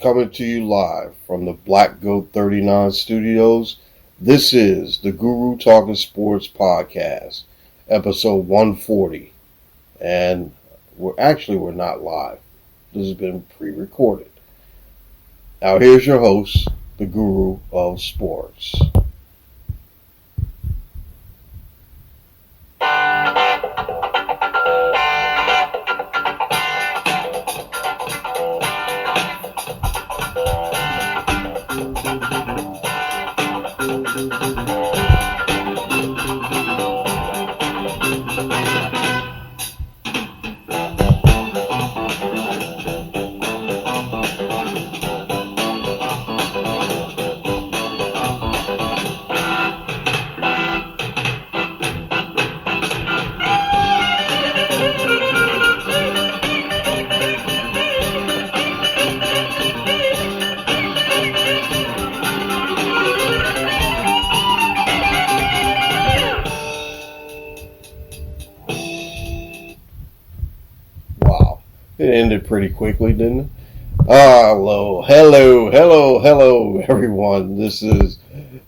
coming to you live from the Black Goat 39 studios. This is the Guru Talkin Sports Podcast, episode 140. And we're not live. This has been pre-recorded. Now here's your host, the Guru of Sports. It ended pretty quickly, didn't it? Hello, everyone. This is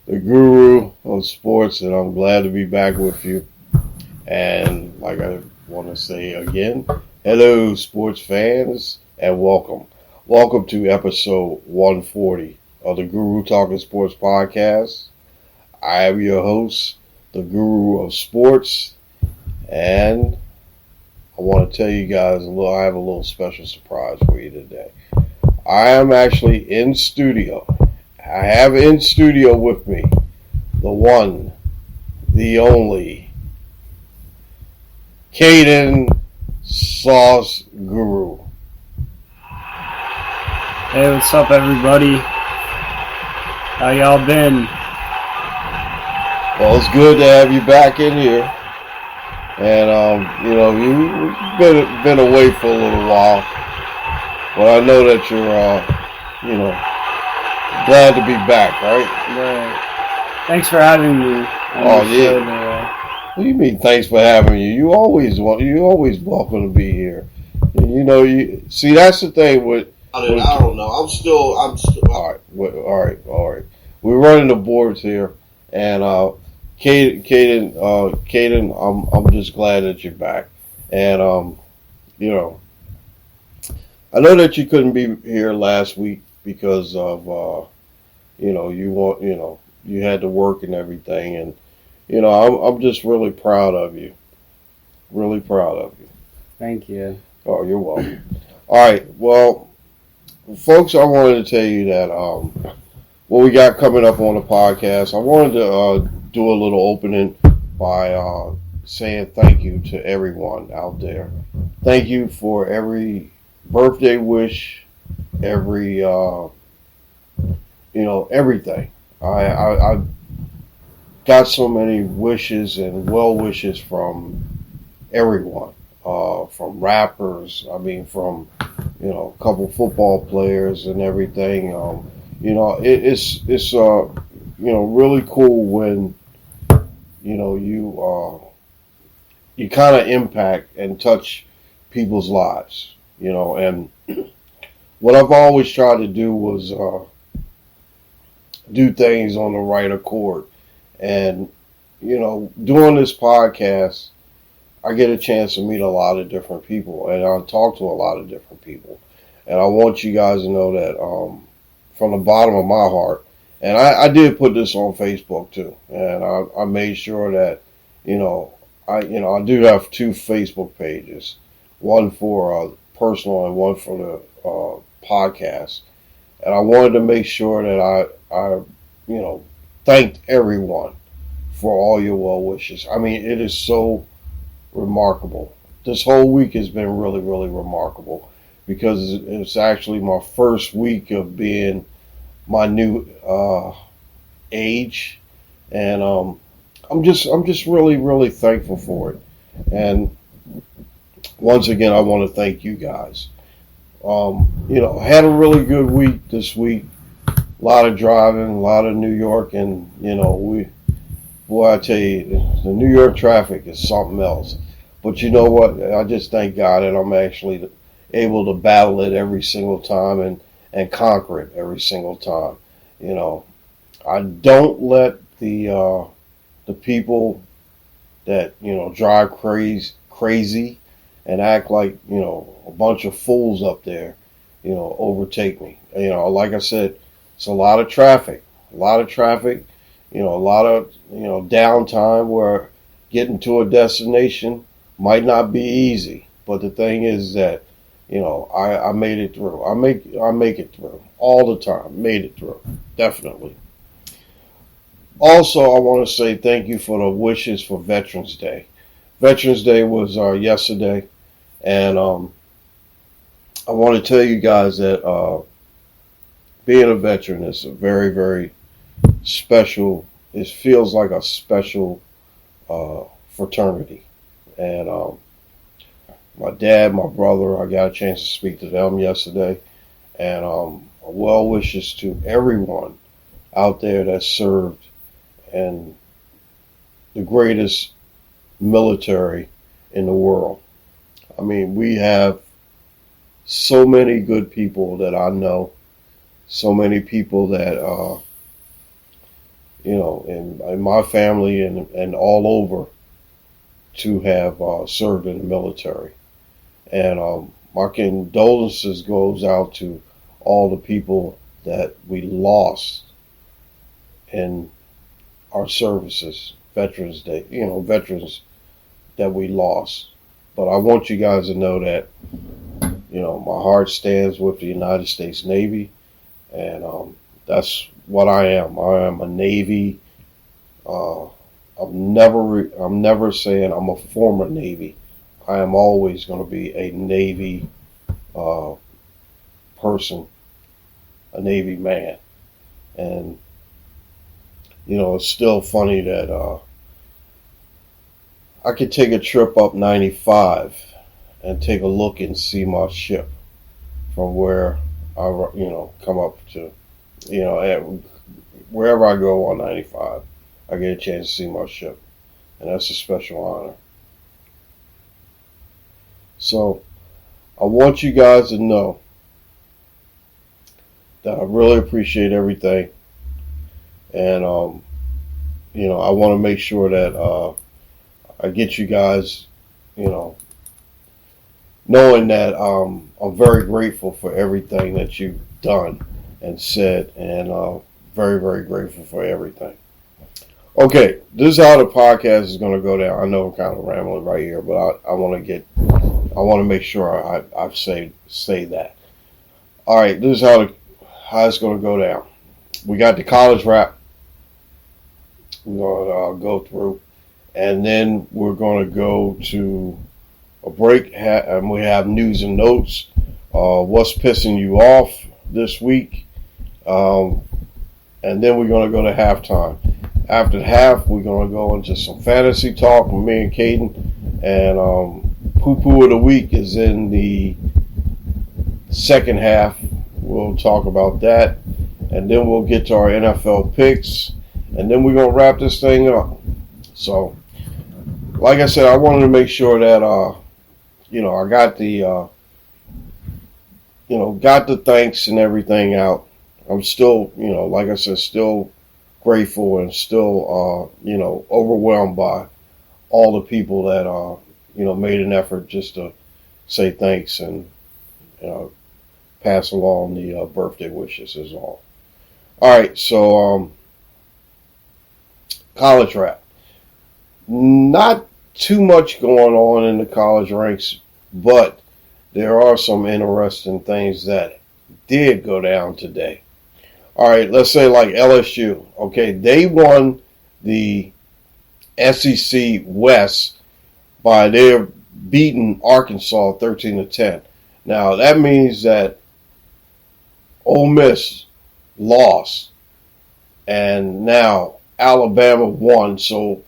the Guru of Sports, and I'm glad to be back with you. And like I want to say again, hello, sports fans, and welcome. Welcome to episode 140 of the Guru Talkin Sports Podcast. I am your host, the Guru of Sports, and I want to tell you guys I have a little special surprise for you today. I am actually in studio. I have in studio with me the one, the only, Kaden GURU. Hey, what's up, everybody? How y'all been? Well, it's good to have you back in here. And, you've been away for a little while. But I know that you're, glad to be back, right? Right. Thanks for having me. What do you mean, thanks for having you? You're always welcome to be here. And, see, that's the thing with... I don't know. I'm still... All right. We're running the boards here. And, Kaden, I'm just glad that you're back, and I know that you couldn't be here last week because of you had to work and everything, and I'm just really proud of you, really proud of you. Thank you. Oh, you're welcome. All right, well, folks, I wanted to tell you that what we got coming up on the podcast. I wanted to do a little opening by saying thank you to everyone out there. Thank you for every birthday wish, every everything. I got so many wishes and well wishes from everyone, from rappers. I mean, from a couple football players and everything. It's really cool when you kind of impact and touch people's lives, and what I've always tried to do was do things on the right accord. And doing this podcast, I get a chance to meet a lot of different people, and I talk to a lot of different people, and I want you guys to know that from the bottom of my heart. And I did put this on Facebook too, and I made sure that I do have two Facebook pages, one for personal and one for the podcast, and I wanted to make sure that I thanked everyone for all your well wishes. I mean, it is so remarkable. This whole week has been really, really remarkable because it's actually my first week of being my new age, and I'm just really, really thankful for it. And once again, I want to thank you guys. Had a really good week this week. A lot of driving, a lot of New York, and I tell you, the New York traffic is something else. But you know what? I just thank God that I'm actually able to battle it every single time, and conquer it every single time. You know, I don't let the people that drive crazy and act like a bunch of fools up there overtake me. Like I said, it's a lot of traffic, a lot of downtime where getting to a destination might not be easy. But the thing is that I made it through. I make it through all the time. Made it through, definitely. Also, I want to say thank you for the wishes for Veterans Day. Veterans Day was yesterday, and I want to tell you guys that being a veteran is a very, very special. It feels like a special fraternity, and my dad, my brother, I got a chance to speak to them yesterday, and well wishes to everyone out there that served in the greatest military in the world. I mean, we have so many good people that I know, so many people that in my family and all over to have served in the military. And my condolences goes out to all the people that we lost in our services, Veterans Day, veterans that we lost. But I want you guys to know that, my heart stands with the United States Navy, and that's what I am. I am a Navy. I'm never saying I'm a former Navy. I am always going to be a Navy person, a Navy man. And it's still funny that I could take a trip up 95 and take a look and see my ship from where I come up to, wherever I go on 95, I get a chance to see my ship, and that's a special honor. So I want you guys to know that I really appreciate everything, and I want to make sure that I get you guys, knowing that I'm very grateful for everything that you've done and said, and very, very grateful for everything. Okay, this is how the podcast is going to go down. I know I'm kind of rambling right here, but I want to make sure I say that. All right, this is how it's going to go down. We got the college rap. We're going to go through, and then we're going to go to a break, and we have news and notes. What's pissing you off this week? And then we're going to go to halftime. After the half, we're going to go into some fantasy talk with me and Kaden. And poo-poo of the week is in the second half. We'll talk about that. And then we'll get to our NFL picks. And then we're going to wrap this thing up. So, like I said, I wanted to make sure that, I got the thanks and everything out. I'm still, like I said, still grateful and still, overwhelmed by all the people that, made an effort just to say thanks and, pass along the birthday wishes is all. All right, so college rap. Not too much going on in the college ranks, but there are some interesting things that did go down today. All right, let's say like LSU. Okay, they won the SEC West by their beating Arkansas 13-10. Now that means that Ole Miss lost, and now Alabama won. So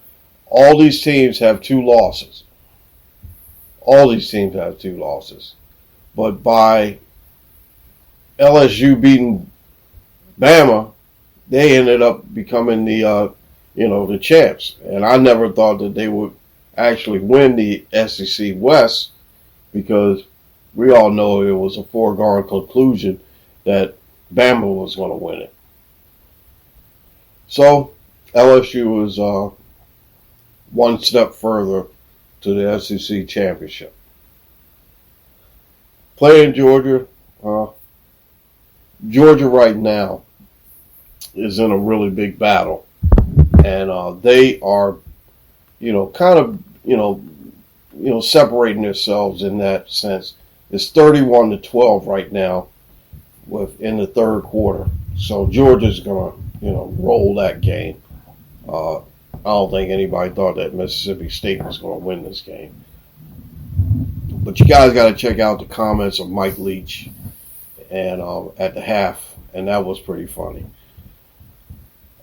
all these teams have two losses. But by LSU beating Bama, they ended up becoming the champs. And I never thought that they would actually win the SEC West, because we all know it was a foregone conclusion that Bama was going to win it. So LSU was one step further to the SEC championship. Playing Georgia, Georgia right now is in a really big battle, and they are, kind of, separating themselves in that sense. It's 31-12 right now, in the third quarter. So Georgia's gonna, roll that game. I don't think anybody thought that Mississippi State was going to win this game. But you guys got to check out the comments of Mike Leach and at the half, and that was pretty funny.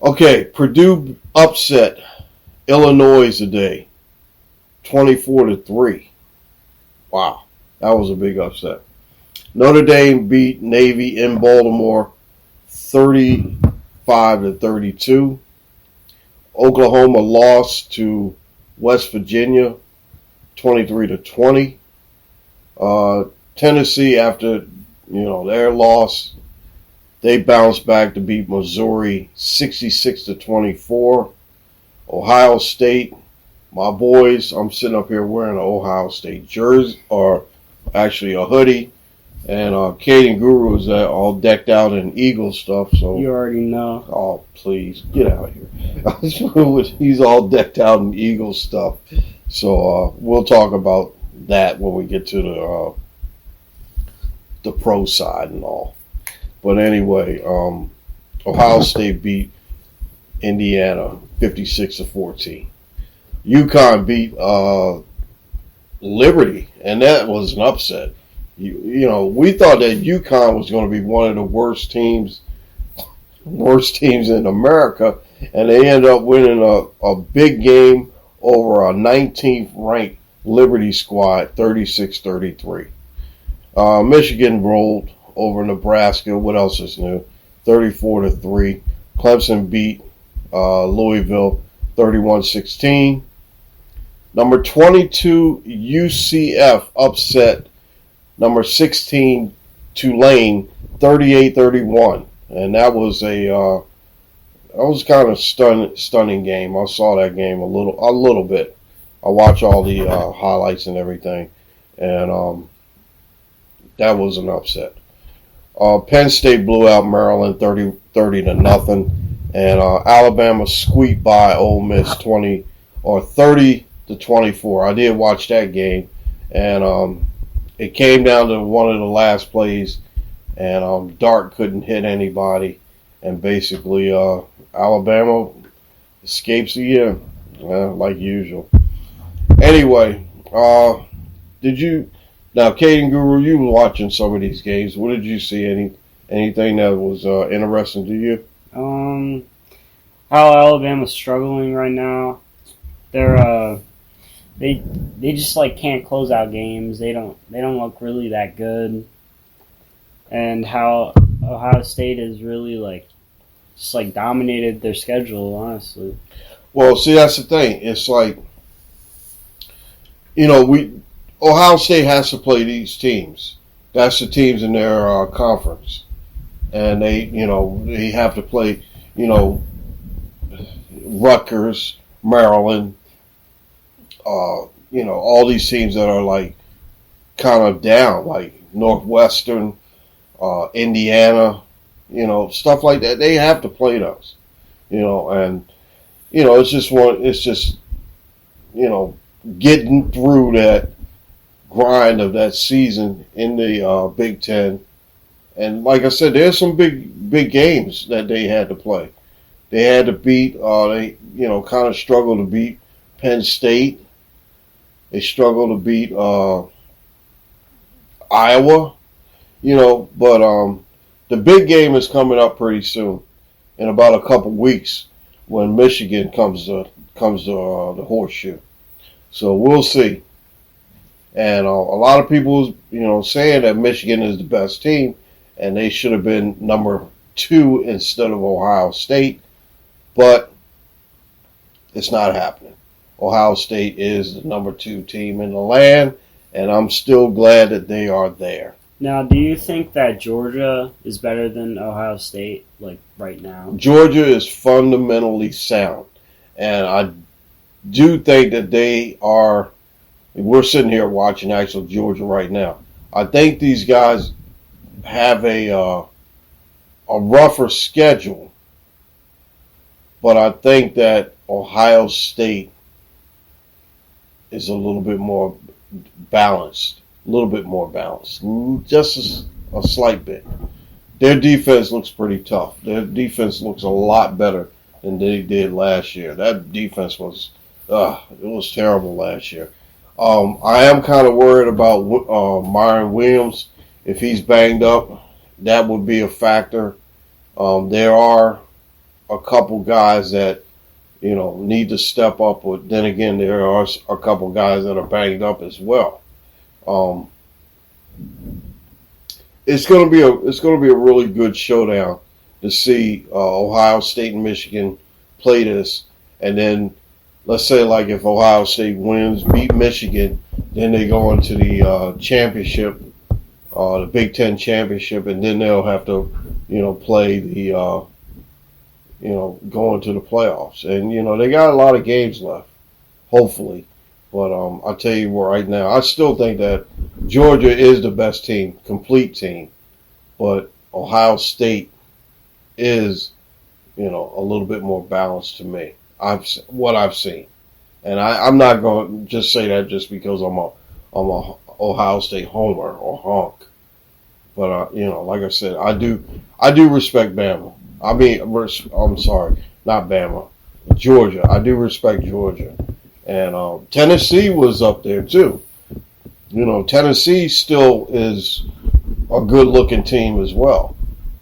Okay, Purdue upset Illinois today, 24-3. Wow, that was a big upset. Notre Dame beat Navy in Baltimore, 35-32. Oklahoma lost to West Virginia, 23-20. Tennessee, after their loss, they bounced back to beat Missouri 66-24. Ohio State, my boys, I'm sitting up here wearing an Ohio State jersey, or actually a hoodie, and Kaden GURU is all decked out in Eagle stuff. So you already know. Oh, please get out of here! He's all decked out in Eagle stuff. So we'll talk about that when we get to the pro side and all. But anyway, Ohio State beat Indiana 56-14. UConn beat Liberty, and that was an upset. We thought that UConn was going to be one of the worst teams in America, and they ended up winning a big game over a 19th ranked Liberty squad, 36-33. Michigan rolled over Nebraska. What else is new? 34-3. Clemson beat Louisville 31-16. Number 22 UCF upset number 16 Tulane 38-31, and that was kind of stunning game. I saw that game a little bit. I watched all the highlights and everything, and that was an upset. Penn State blew out Maryland 30-0, and Alabama squeaked by Ole Miss 30-24. I did watch that game, and it came down to one of the last plays, and Dart couldn't hit anybody, and basically Alabama escapes again, like usual. Anyway, now Kaden GURU, you were watching some of these games. What did you see? Anything that was interesting to you? How Alabama's struggling right now. They're they just can't close out games. They don't look really that good. And how Ohio State has really just dominated their schedule, honestly. Well, see, that's the thing. It's Ohio State has to play these teams. That's the teams in their conference, and they have to play Rutgers, Maryland, all these teams that are kind of down, like Northwestern, Indiana, stuff like that. They have to play those, and it's just getting through that grind of that season in the Big Ten. And like I said, there's some big games that they had to play. They had to beat, kind of struggled to beat Penn State. They struggled to beat Iowa, but the big game is coming up pretty soon, in about a couple weeks, when Michigan comes to the horseshoe. So we'll see. And a lot of people, saying that Michigan is the best team, and they should have been number 2 instead of Ohio State, but it's not happening. Ohio State is the number 2 team in the land, and I'm still glad that they are there. Now, do you think that Georgia is better than Ohio State, like right now? Georgia is fundamentally sound, and I do think that they are. We're sitting here watching actual Georgia right now. I think these guys have a rougher schedule, but I think that Ohio State is a little bit more balanced. A little bit more balanced. Just a slight bit. Their defense looks pretty tough. Their defense looks a lot better than they did last year. That defense was, it was terrible last year. I am kind of worried about Myron Williams. If he's banged up, that would be a factor. There are a couple guys that, need to step up. But then again, there are a couple guys that are banged up as well. It's going to be a really good showdown to see Ohio State and Michigan play this, and then let's say like if Ohio State wins, beat Michigan, then they go into the championship, the Big Ten championship, and then they'll have to play the go into the playoffs, and they got a lot of games left, hopefully. But I'll tell you what, right now, I still think that Georgia is the best team, complete team. But Ohio State is, a little bit more balanced to me. What I've seen, and I'm not going to just say that just because I'm a Ohio State homer or honk. But like I said, I do respect Bama. I'm sorry, not Bama, Georgia. I do respect Georgia. And Tennessee was up there too. Tennessee still is a good-looking team as well,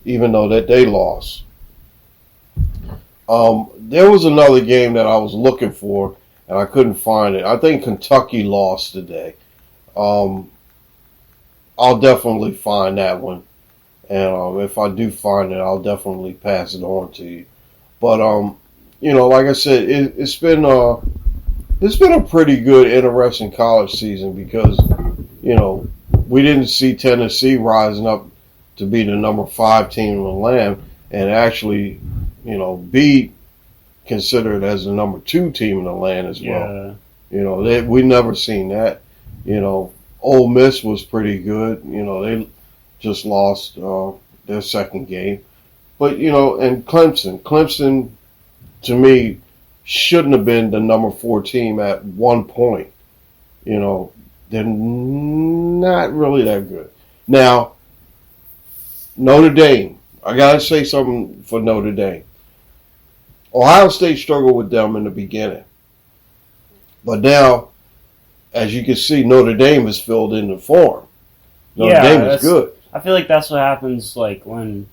even though that they lost. There was another game that I was looking for, and I couldn't find it. I think Kentucky lost today. I'll definitely find that one, and if I do find it, I'll definitely pass it on to you. But like I said, it's been a pretty good, interesting college season because, we didn't see Tennessee rising up to be the number 5 team in the land and actually, be considered as the number 2 team in the land as well. Yeah. We never seen that. Ole Miss was pretty good. They just lost their second game. But, and Clemson, to me, shouldn't have been the number 4 team at one point. They're not really that good. Now, Notre Dame. I got to say something for Notre Dame. Ohio State struggled with them in the beginning. But now, as you can see, Notre Dame is filled in the form. Notre Dame is good. I feel like that's what happens like when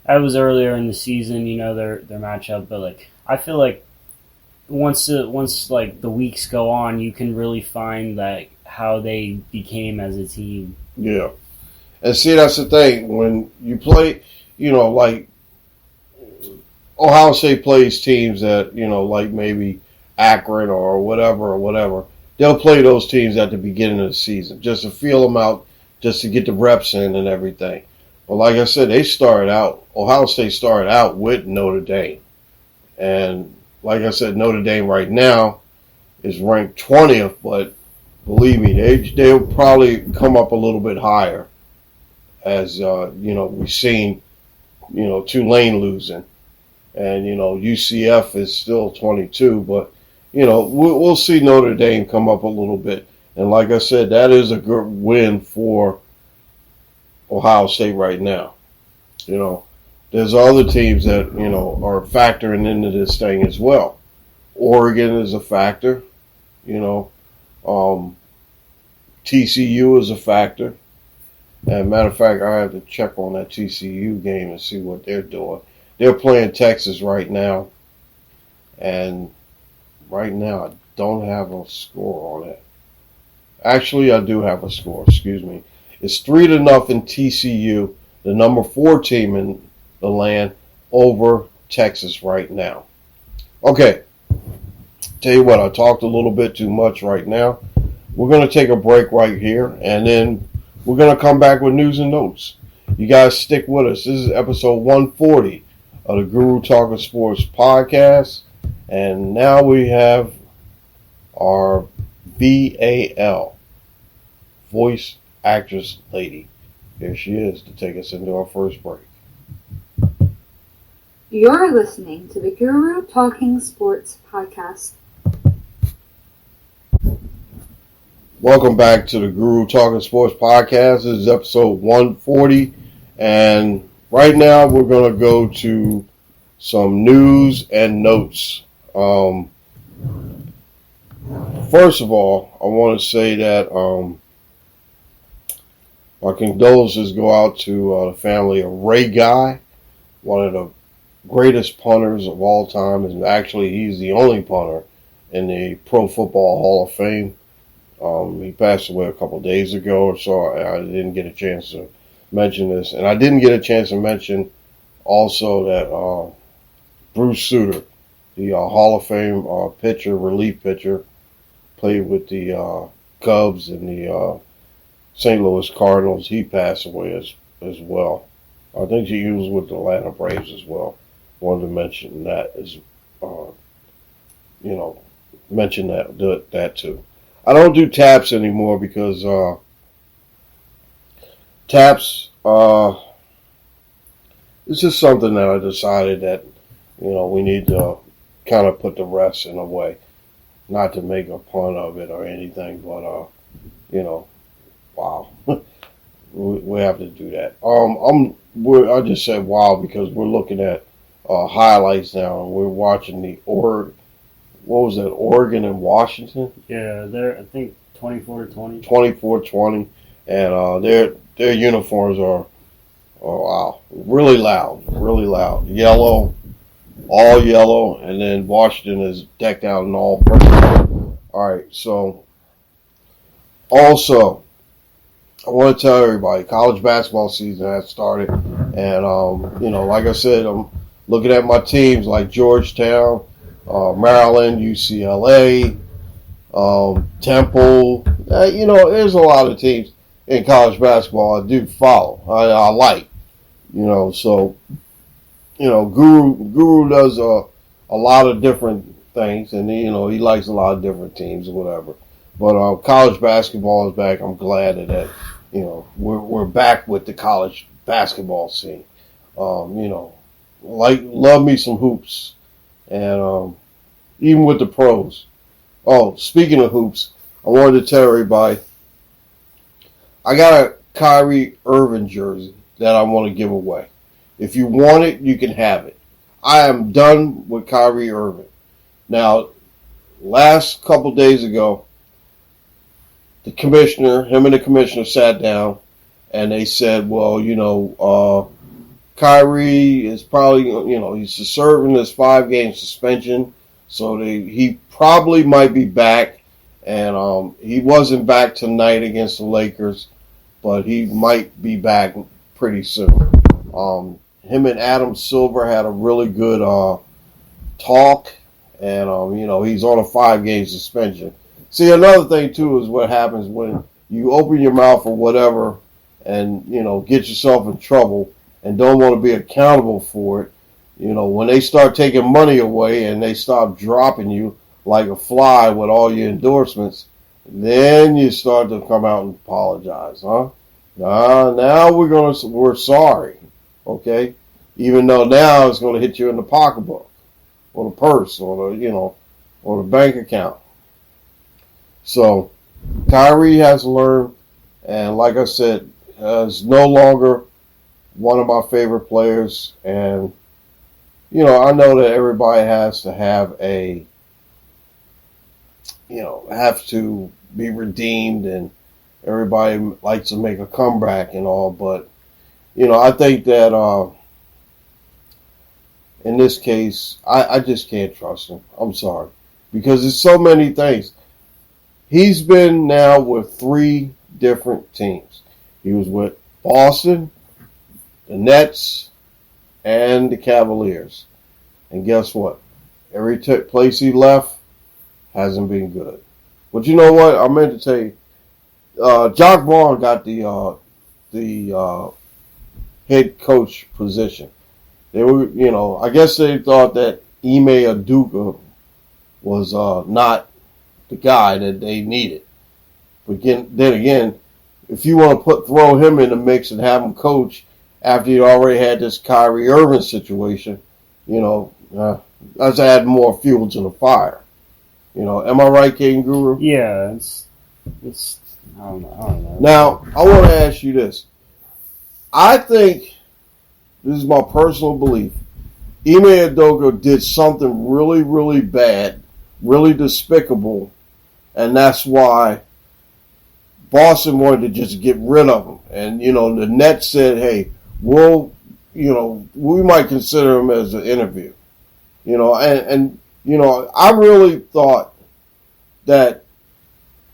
that was earlier in the season, their matchup. But I feel like once like the weeks go on, you can really find how they became as a team. Yeah. And see, that's the thing. When you play, like Ohio State plays teams that, like maybe Akron or whatever, they'll play those teams at the beginning of the season just to feel them out, just to get the reps in and everything. But like I said, Ohio State started out with Notre Dame. And like I said, Notre Dame right now is ranked 20th, but believe me, they'll probably come up a little bit higher as, we've seen, Tulane losing. And, UCF is still 22, but, we'll see Notre Dame come up a little bit. And like I said, that is a good win for Ohio State right now. There's other teams that, are factoring into this thing as well. Oregon is a factor. TCU is a factor. And matter of fact, I have to check on that TCU game and see what they're doing. They're playing Texas right now. And right now, I don't have a score on it. Actually, I do have a score. Excuse me. It's 3-0 in TCU, the number 4 team in the land, over Texas right now. Okay. Tell you what, I talked a little bit too much right now. We're going to take a break right here, and then we're going to come back with news and notes. You guys stick with us. This is episode 140 of the Guru Talkin Sports podcast. And now we have our VAL, voice actress lady. Here she is to take us into our first break. You're listening to the Guru Talking Sports podcast. Welcome back to the Guru Talking Sports podcast. This is episode 140. And right now we're going to go to some news and notes. First of all, I want to say that my condolences go out to the family of Ray Guy, one of the greatest punters of all time. And actually, he's the only punter in the Pro Football Hall of Fame. He passed away a couple days ago or so. I didn't get a chance to mention this. And I didn't get a chance to mention also that Bruce Sutter, the Hall of Fame pitcher, relief pitcher, played with the Cubs and the St. Louis Cardinals. He passed away as well. I think he was with the Atlanta Braves as well. Wanted to mention that as, mention that too. I don't do taps anymore because taps, it's just something that I decided that, we need to kind of put the rest in a way. Not to make a pun of it or anything, but, wow. we have to do that. I just said wow because we're looking at highlights now, and we're watching Oregon and Washington? Yeah, they're, I think, 24-20. 24-20. And their uniforms are, wow, really loud. Yellow, all yellow, and then Washington is decked out in all purple. All right, so also, I want to tell everybody, college basketball season has started. And, like I said, I'm looking at my teams like Georgetown, Maryland, UCLA, Temple. There's a lot of teams in college basketball I do follow. I like, so, Guru does a lot of different things, and, he likes a lot of different teams or whatever. But college basketball is back. I'm glad that, we're back with the college basketball scene. Love me some hoops. And even with the pros. Oh, speaking of hoops, I wanted to tell everybody, I got a Kyrie Irvine jersey that I want to give away. If you want it, you can have it. I am done with Kyrie Irvine. Now, last couple days ago, him and the commissioner sat down, and they said, well, Kyrie is probably, he's serving this 5-game suspension, so he probably might be back. And he wasn't back tonight against the Lakers, but he might be back pretty soon. Him and Adam Silver had a really good talk, and he's on a 5-game suspension. See, another thing too is what happens when you open your mouth or whatever, and get yourself in trouble and don't want to be accountable for it. When they start taking money away and they stop dropping you like a fly with all your endorsements, then you start to come out and apologize, huh? Now we're sorry, okay? Even though now it's going to hit you in the pocketbook, or the purse, or the bank account. So Kyrie has learned, and like I said, is no longer one of my favorite players. And I know that everybody has to have have to be redeemed, and everybody likes to make a comeback and all, but I think that in this case, I just can't trust him. I'm sorry, because there's so many things. He's been now with 3 different teams. He was with Boston, the Nets, and the Cavaliers. And guess what? Every place he left hasn't been good. But you know what? I meant to tell you, Jock Vaughn got the head coach position. They were, I guess they thought that Ime Udoka was not the guy that they needed. But then again, if you want to throw him in the mix and have him coach after you already had this Kyrie Irvine situation, let's add more fuel to the fire. Am I right, Kaden GURU? Yeah, it's I don't know. Now, I want to ask you I think, this is my personal belief, Ime Udoka did something really, really bad, really despicable, and that's why Boston wanted to just get rid of him. And, the Nets said, hey, we might consider him as an interview. I really thought that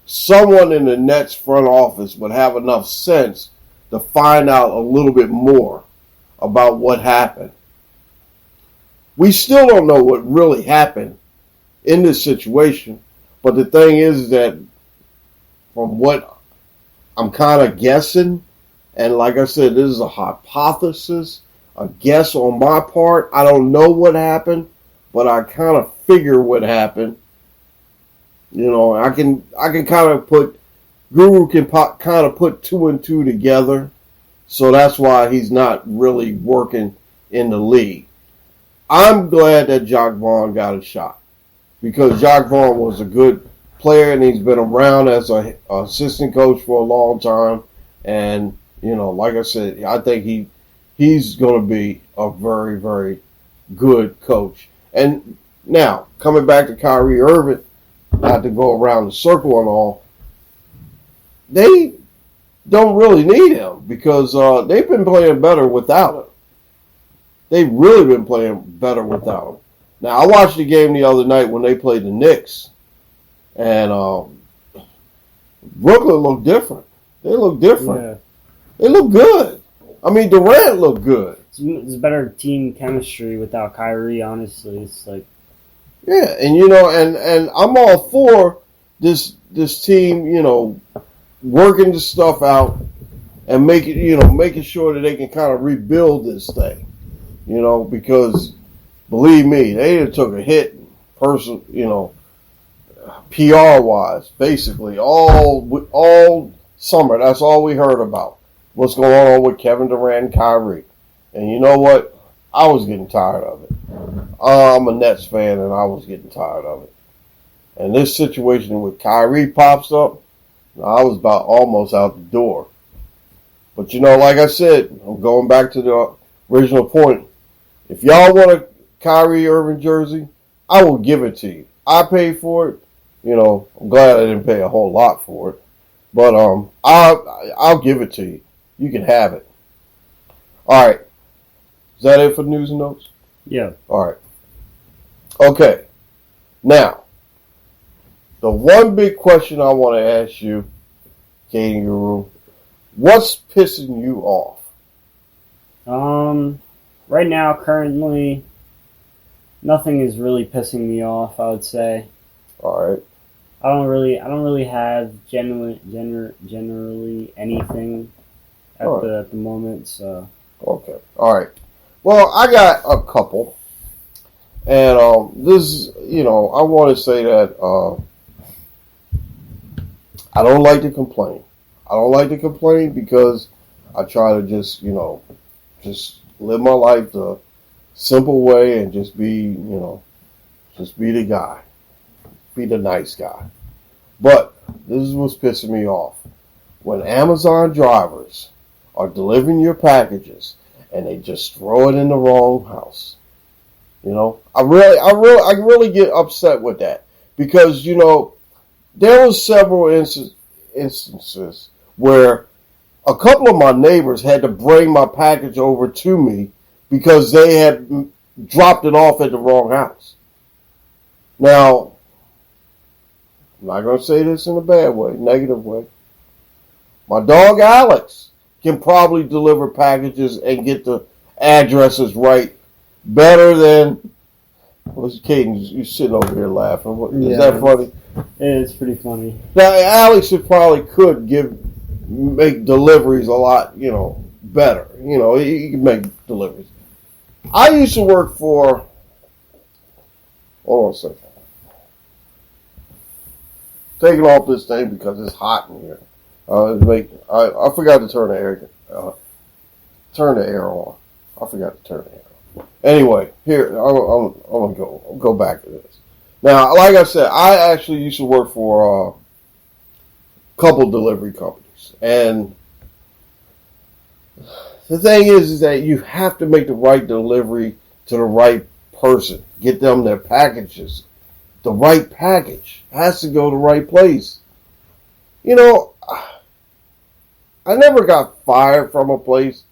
someone in the Nets front office would have enough sense to find out a little bit more about what happened. We still don't know what really happened in this situation, but the thing is that from what I'm kind of guessing, and like I said, this is a hypothesis, a guess on my part. I don't know what happened, but I kind of figure what happened. I can kind of put, Guru can kind of put 2 and 2 together. So that's why he's not really working in the league. I'm glad that Jock Vaughn got a shot because Jock Vaughn was a good player and he's been around as an assistant coach for a long time. And, like I said, I think he's going to be a very, very good coach. And now, coming back to Kyrie Irvine, not to go around the circle and all, they don't really need him because they've been playing better without him. They've really been playing better without him. Now, I watched the game the other night when they played the Knicks, and Brooklyn looked different. They look different. Yeah. They look good. I mean, Durant looked good. It's better team chemistry without Kyrie, honestly. It's like... Yeah, and and I'm all for this team, working the stuff out and making sure that they can kind of rebuild this thing, because believe me, they took a hit, PR wise, basically all summer. That's all we heard about. What's going on with Kevin Durant and Kyrie, and you know what? I was getting tired of it. I'm a Nets fan, and I was getting tired of it. And this situation with Kyrie pops up, I was about almost out the door. But, like I said, I'm going back to the original point. If y'all want a Kyrie Irving jersey, I will give it to you. I paid for it. I'm glad I didn't pay a whole lot for it. But I'll give it to you. You can have it. All right. Is that it for news and notes? Yeah. All right. Okay. Now, the one big question I want to ask you, Kaden GURU, what's pissing you off? Right now, currently, nothing is really pissing me off, I would say. All right. I don't really have generally anything at the moment, so. Okay. All right. Well, I got a couple. And this, I want to say that I don't like to complain. I don't like to complain because I try to just live my life the simple way and just be the guy. Be the nice guy. But this is what's pissing me off. When Amazon drivers are delivering your packages and they just throw it in the wrong house. I really get upset with that because, there was several instances where a couple of my neighbors had to bring my package over to me because they had dropped it off at the wrong house. Now, I'm not going to say this in a bad way, negative way. My dog Alex can probably deliver packages and get the addresses right better than... What's Kaden? You sitting over here laughing. Is that funny? It's pretty funny. Now, Alex probably could make deliveries a lot, better. He can make deliveries. I used to work for. Hold on a second. Taking off this thing because it's hot in here. I forgot to turn the air on. I forgot to turn the air on. Anyway, here I'm gonna go back to this. Now, like I said, I actually used to work for a couple delivery companies, and the thing is that you have to make the right delivery to the right person. Get them their packages. The right package has to go to the right place. I never got fired from a place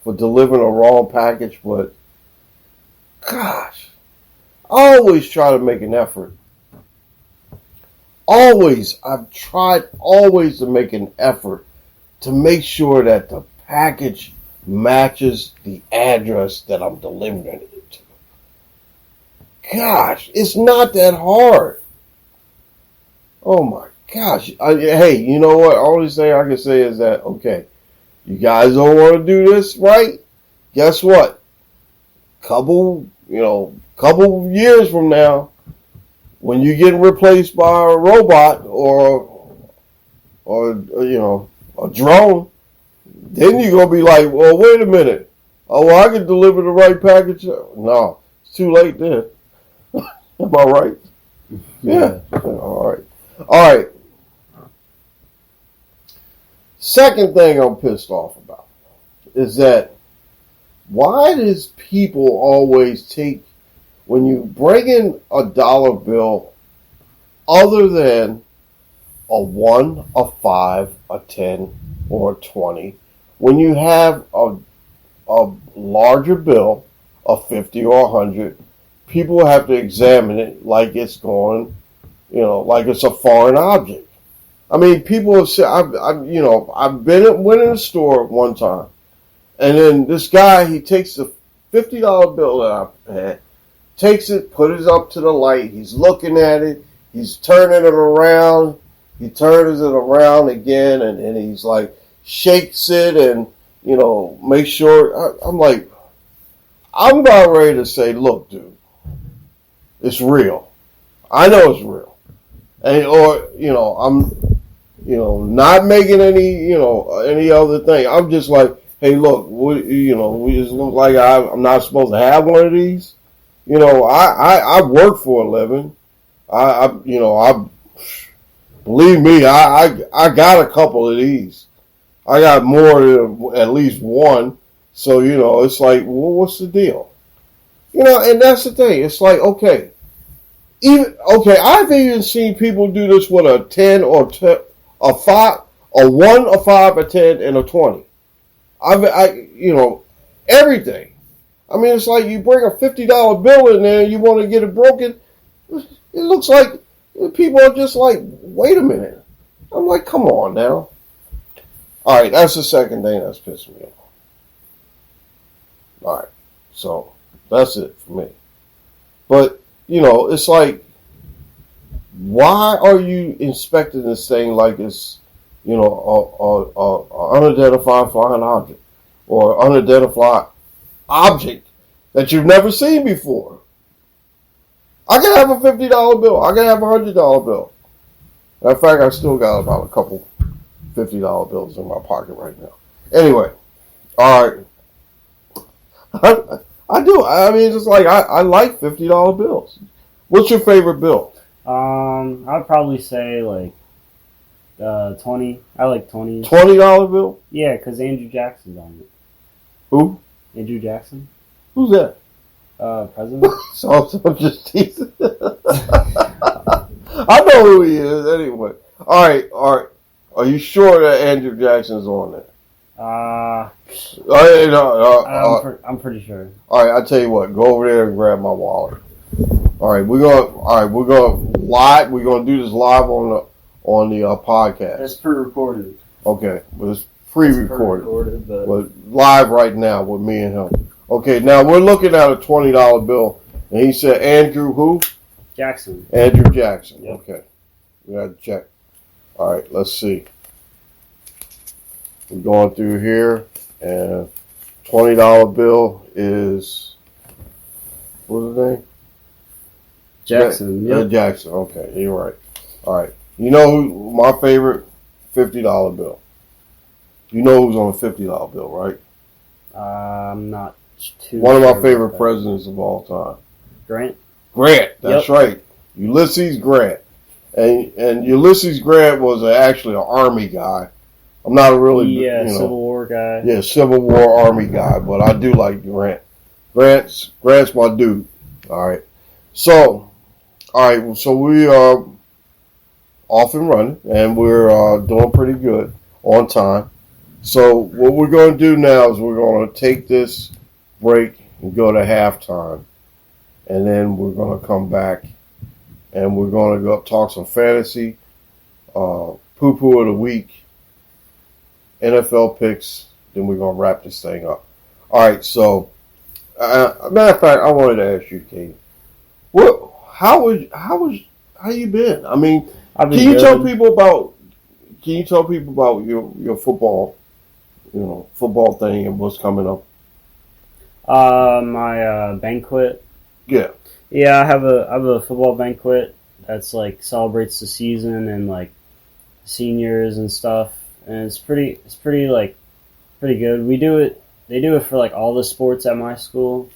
for delivering a wrong package, but gosh, I always try to make an effort. I've tried always to make an effort to make sure that the package matches the address that I'm delivering it to. Gosh, it's not that hard. Oh my gosh. Hey, you know what? Only thing I can say is that, okay, you guys don't want to do this right? Guess what? Couple years from now, when you get replaced by a robot or a drone, then you're going to be like, well, wait a minute. Oh, well, I can deliver the right package. No, it's too late then. Am I right? Yeah. All right. Second thing I'm pissed off about is that why does people always take, when you bring in a dollar bill other than a 1, a 5, a 10, or a 20, when you have a larger bill, a 50 or 100, people have to examine it like it's going, like it's a foreign object. I mean, people have said, went in a store one time, and then this guy, he takes the $50 bill that I had, takes it, put it up to the light, he's looking at it, he's turning it around, he turns it around again, and then he's like, shakes it, and, make sure, I'm like, I'm about ready to say, look, dude, it's real. I know it's real. And, I'm, not making any other thing. I'm just like, hey, look, we just look like I'm not supposed to have one of these. I work for a living. Believe me, I got a couple of these. I got more than at least one. So, it's like, well, what's the deal? And that's the thing. It's like, okay, I've even seen people do this with a 10 or a 5, a 1, a 5, a 10, and a 20. Everything. I mean, it's like you bring a $50 bill in there and you want to get it broken. It looks like people are just like, wait a minute. I'm like, come on now. All right, that's the second thing that's pissing me off. All right, so that's it for me. But, it's like, why are you inspecting this thing like it's, a unidentified flying object or unidentified object that you've never seen before? I can have a $50 bill. I can have a $100 bill. Matter of fact, I still got about a couple $50 bills in my pocket right now. Anyway, all right. I do. I mean, it's like I like $50 bills. What's your favorite bill? I'd probably say like 20. I like 20. $20 bill? Yeah, because Andrew Jackson's on it. Who? Andrew Jackson. Who's that? President. so I'm just teasing. I know who he is anyway. All right. Are you sure that Andrew Jackson's on there? I'm pretty sure. All right, I'll tell you what. Go over there and grab my wallet. All right, we're gonna do this live on the podcast. It's pre-recorded. Okay, but it's pre-recorded, but live right now with me and him. Okay, now we're looking at a $20 bill, and he said Andrew who? Jackson. Andrew Jackson. Yep. Okay. We got to check. All right, let's see. We're going through here, and $20 bill is, what's his name? Jackson. Yeah, Jackson. Okay, you're right. All right. You know who my favorite $50 bill? You know who's on a $50 bill, right? I'm not too One of sure my favorite about that. presidents of all time. Grant? Grant, that's right. Ulysses Grant. And Ulysses Grant was actually an Army guy. I'm not a really, Civil War guy. Yeah, Civil War Army guy, but I do like Grant. Grant's my dude. All right. So we are off and running, and we're doing pretty good on time. So what we're going to do now is we're going to take this break and go to halftime, and then we're going to come back, and we're going to go talk some fantasy, poo-poo of the week, NFL picks, then we're going to wrap this thing up. All right, so, matter of fact, I wanted to ask you, Kaden, how you been? I mean, can you tell people about your football, football thing and what's coming up? My banquet. Yeah. Yeah, I have a football banquet that's like celebrates the season and like seniors and stuff, and it's pretty pretty good. They do it for like all the sports at my school,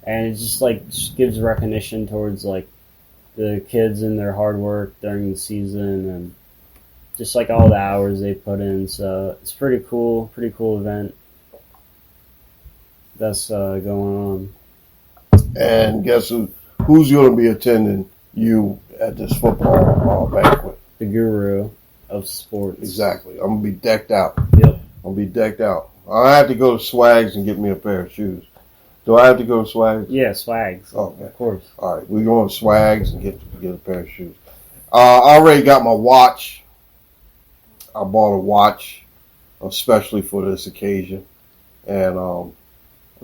and it just gives recognition towards like the kids and their hard work during the season and just like all the hours they put in. So it's pretty cool event that's going on. And guess who's going to be attending you at this football banquet? The guru of sports. Exactly. I'm going to be decked out. Yep. I'll be decked out. I have to go to Swags and get me a pair of shoes. Do I have to go to Swags? Yeah, Swags. Okay. Of course. All right. We're going to Swags and get a pair of shoes. I already got my watch. I bought a watch especially for this occasion. And I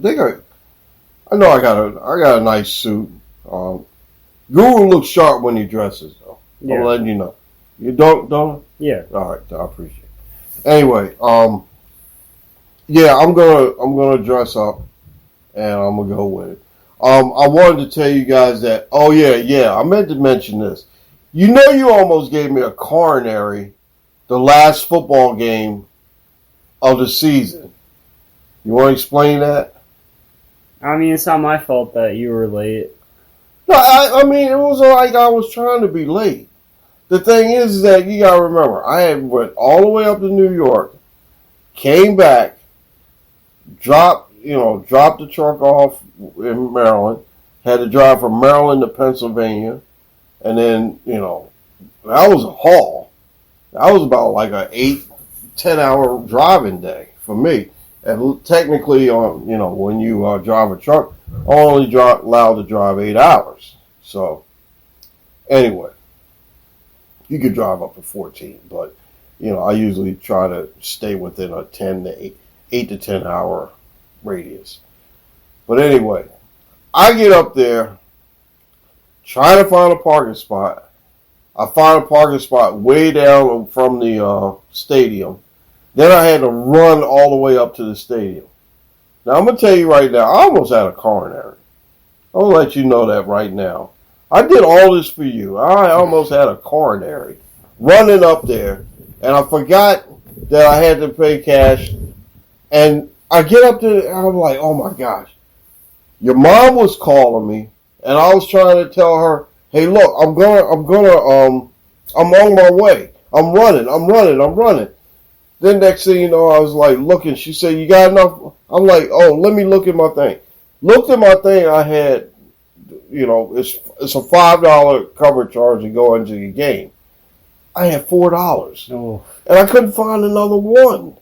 think I know I got a nice suit. Guru looks sharp when he dresses, though. Yeah. I'm letting you know. You don't? Yeah. All right, I appreciate it. Anyway, yeah, I'm gonna dress up, and I'm gonna go with it. I wanted to tell you guys that. Oh yeah, I meant to mention this. You know, you almost gave me a coronary the last football game of the season. You want to explain that? I mean, it's not my fault that you were late. No, I mean, it was like I was trying to be late. The thing is that you got to remember, I had went all the way up to New York, came back, dropped the truck off in Maryland, had to drive from Maryland to Pennsylvania, and then, that was a haul. That was about like an 8-10 hour driving day for me. And technically, when you drive a truck, I'm only allowed to drive 8 hours. So, anyway, you could drive up to 14, but I usually try to stay within a 8 to 10 hour radius. But anyway, I get up there, trying to find a parking spot. I find a parking spot way down from the stadium. Then I had to run all the way up to the stadium. Now, I'm going to tell you right now, I almost had a coronary. I'll let you know that right now. I did all this for you. I almost had a coronary running up there, and I forgot that I had to pay cash. And I get up there, and I'm like, oh my gosh. Your mom was calling me, and I was trying to tell her, hey, look, I'm on my way. I'm running. Then next thing you know, I was like looking. She said, you got enough? I'm like, oh, let me look at my thing. Looked at my thing. I had, it's a $5 cover charge to go into the game. I had $4. Oh. And I couldn't find another one.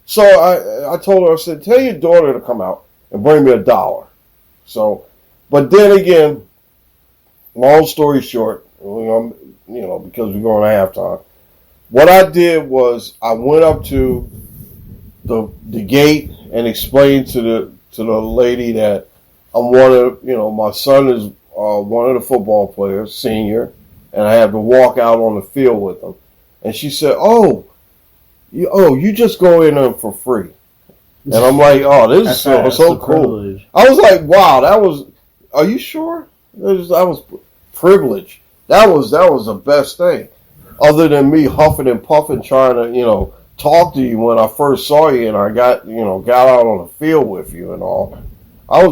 So I told her, I said, tell your daughter to come out and bring me $1. So, but then again, long story short, because we're going to halftime. What I did was I went up to the gate and explained to the lady that I'm my son is one of the football players, senior, and I had to walk out on the field with them. And she said, you just go in there for free. And I'm like, oh, this is so cool. Privilege. I was like, wow, are you sure? That was privilege. That was the best thing. Other than me huffing and puffing trying to, talk to you when I first saw you and I got out on the field with you and all. Y'all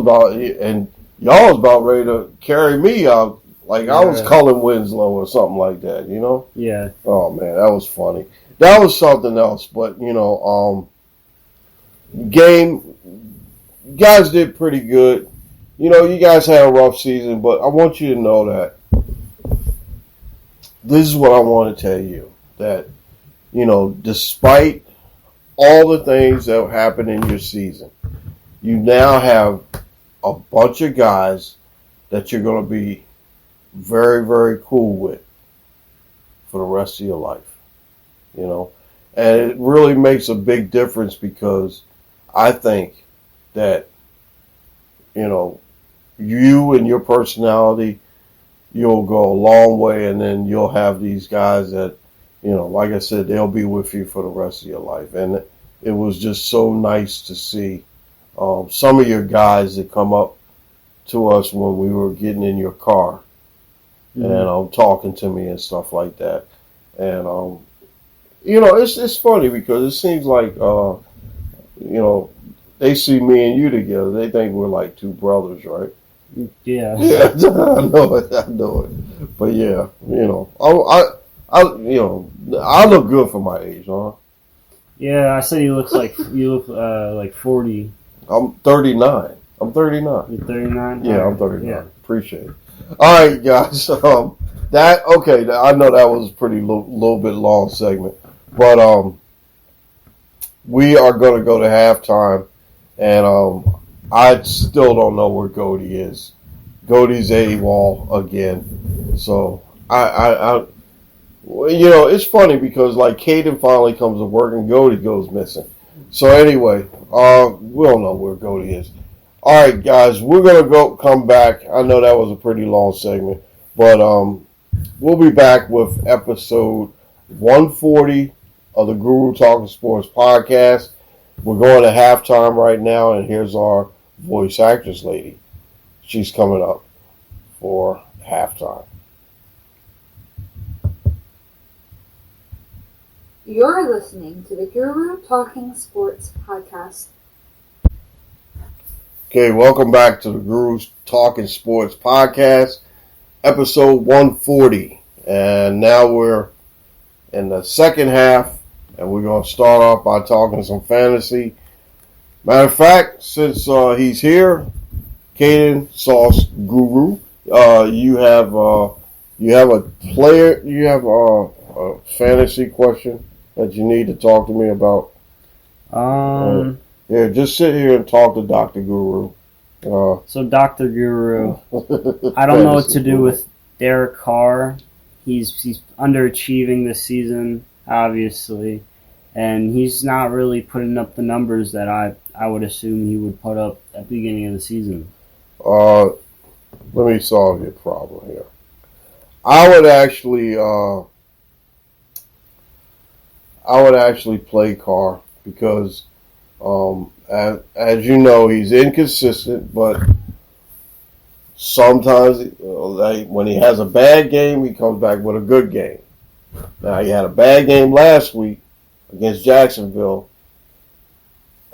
was about ready to carry me out like I was Cullen Winslow or something like that, Yeah. Oh man, that was funny. That was something else, but game, you guys did pretty good. You guys had a rough season, but I want you to know that this is what I want to tell you, that, despite all the things that happened in your season, you now have a bunch of guys that you're going to be very, very cool with for the rest of your life, And it really makes a big difference because I think that, you and your personality, you'll go a long way, and then you'll have these guys that, like I said, they'll be with you for the rest of your life. And it was just so nice to see some of your guys that come up to us when we were getting in your car and talking to me and stuff like that. And, it's funny because it seems like, they see me and you together. They think we're like two brothers, right? Yeah. Yeah, I know it. But yeah, I look good for my age, huh? Yeah, I said you look like 40. I'm 39. You're 39? Yeah, I'm 39. Yeah. Appreciate it. All right, guys. I know that was a pretty little bit long segment, but we are going to go to halftime, and I still don't know where Goldie is. Goldie's AWOL again. So it's funny because like Kaden finally comes to work and Goldie goes missing. So anyway, we don't know where Goldie is. All right, guys, we're gonna come back. I know that was a pretty long segment, but we'll be back with episode 140 of the Guru Talking Sports podcast. We're going to halftime right now, and here's our voice actress lady. She's coming up for halftime. You're listening to the Guru Talking Sports podcast. Okay, welcome back to the Guru Talking Sports podcast, episode 140. And now we're in the second half, and we're going to start off by talking some fantasy. Matter of fact, since he's here, Kaden Sauce Guru, you have a fantasy question that you need to talk to me about. Yeah, just sit here and talk to Dr. Guru. So Dr. Guru, I don't know what to do with Derek Carr. He's underachieving this season, obviously, and he's not really putting up the numbers that I would assume he would put up at the beginning of the season. Let me solve your problem here. I would actually play Carr because, as you know, he's inconsistent, but sometimes, when he has a bad game, he comes back with a good game. Now, he had a bad game last week against Jacksonville,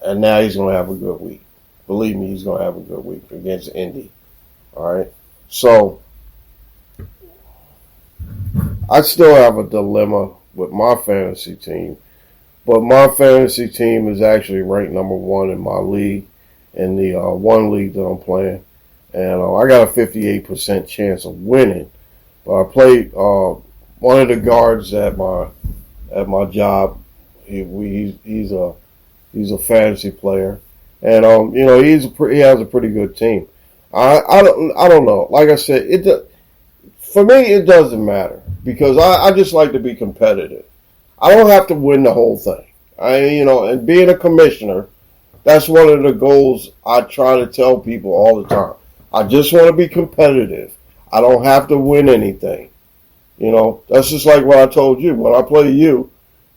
and now he's going to have a good week. Believe me, he's going to have a good week against Indy. All right? So, I still have a dilemma with my fantasy team, but my fantasy team is actually ranked number 1 in my league, in the one league that I'm playing, and I got a 58% chance of winning. But I played one of the guards at my job. He's a fantasy player, and he has a pretty good team. I don't know. Like I said, for me it doesn't matter because I just like to be competitive. I don't have to win the whole thing. And being a commissioner, that's one of the goals I try to tell people all the time. I just want to be competitive. I don't have to win anything. You know, that's just like what I told you. When I play you,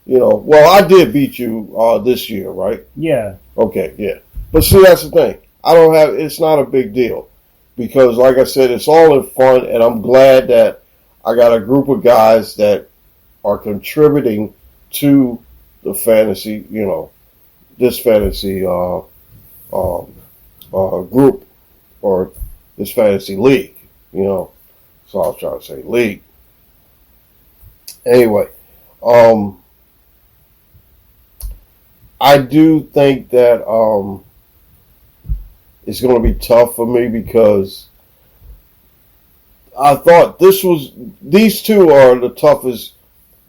you know, well, I did beat you this year, right? Yeah. Okay, yeah. But see, that's the thing. It's not a big deal. Because, like I said, it's all in fun, and I'm glad that I got a group of guys that are contributing to the fantasy, you know, this fantasy group or this fantasy league, you know. So I was trying to say league. Anyway, I do think that it's going to be tough for me because I thought these two are the toughest.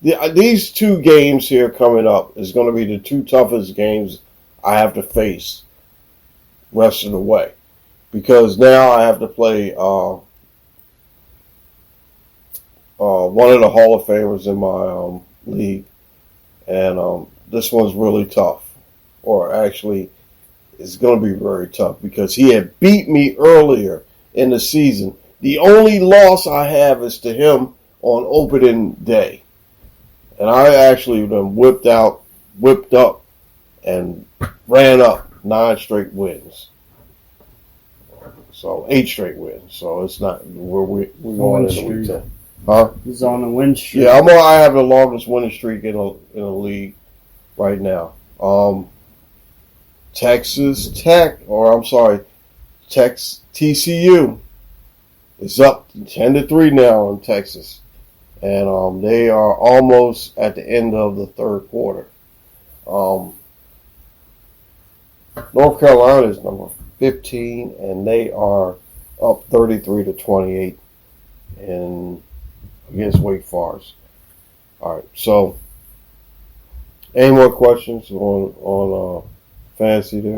These two games here coming up is going to be the two toughest games I have to face rest of the way. Because now I have to play one of the Hall of Famers in my league. And this one's really tough. Or actually, it's going to be very tough because he had beat me earlier in the season. The only loss I have is to him on opening day. And I actually then whipped up, and ran up 9 straight wins. So 8 straight wins. So it's not where we're going in the week 10. Huh? He's on a win streak. Yeah, I have the longest winning streak in a league right now. TCU is up 10-3 now in Texas. And they are almost at the end of the third quarter. North Carolina is number 15, and they are up 33-28 against Wake Forest. All right, so any more questions on fantasy there?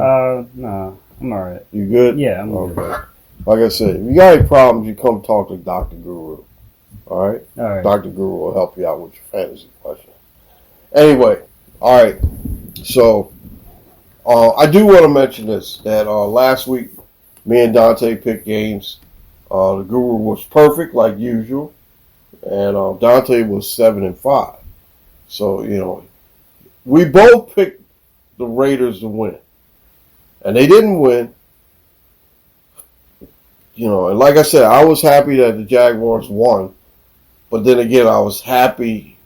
No, I'm all right. You good? Yeah, I'm good. Like I said, if you got any problems, you come talk to Dr. Guru. All right? All right. Dr. Guru will help you out with your fantasy questions. Anyway, all right. So, I do want to mention this, that last week, me and Dante picked games. The Guru was perfect, like usual. And Dante was 7-5. So, you know, we both picked the Raiders to win. And they didn't win. You know, and like I said, I was happy that the Jaguars won. But then again, I was happy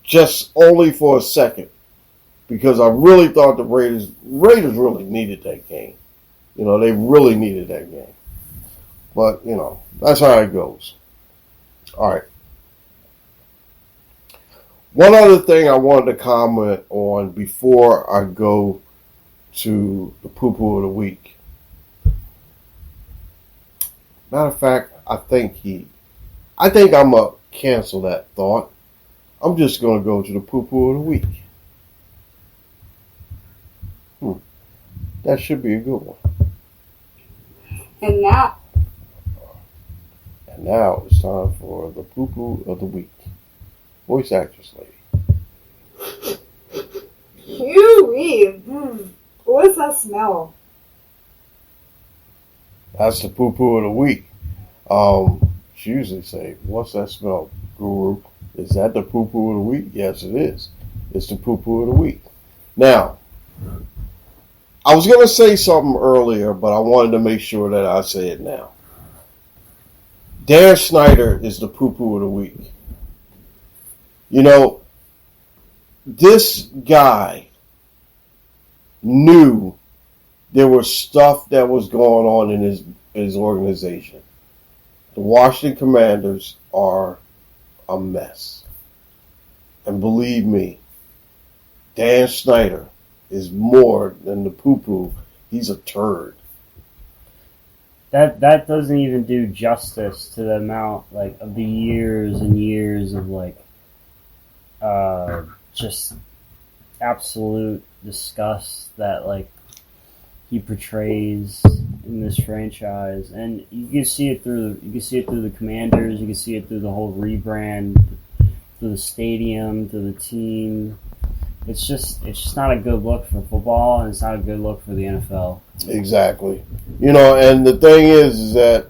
just only for a second. Because I really thought the Raiders really needed that game. You know, they really needed that game. But, you know, that's how it goes. All right. One other thing I wanted to comment on before I go to the poo-poo of the week. Matter of fact, I think I'm going to cancel that thought. I'm just going to go to the poo-poo of the week. That should be a good one. And now it's time for the poo-poo of the week. Voice actress lady. Huey. What's that smell? That's the poo-poo of the week. She usually say, "What's that smell, Guru? Is that the poo-poo of the week?" Yes, it is. It's the poo-poo of the week. Now, I was going to say something earlier, but I wanted to make sure that I say it now. Dan Snyder is the poo-poo of the week. You know, this guy knew there was stuff that was going on in his organization. The Washington Commanders are a mess. And believe me, Dan Snyder is more than the poo-poo. He's a turd. That doesn't even do justice to the amount of the years and years of just absolute disgust that he portrays in this franchise, and you can see it through the Commanders, you can see it through the whole rebrand, through the stadium, through the team. It's just not a good look for football, and it's not a good look for the NFL. Exactly. You know, and the thing is that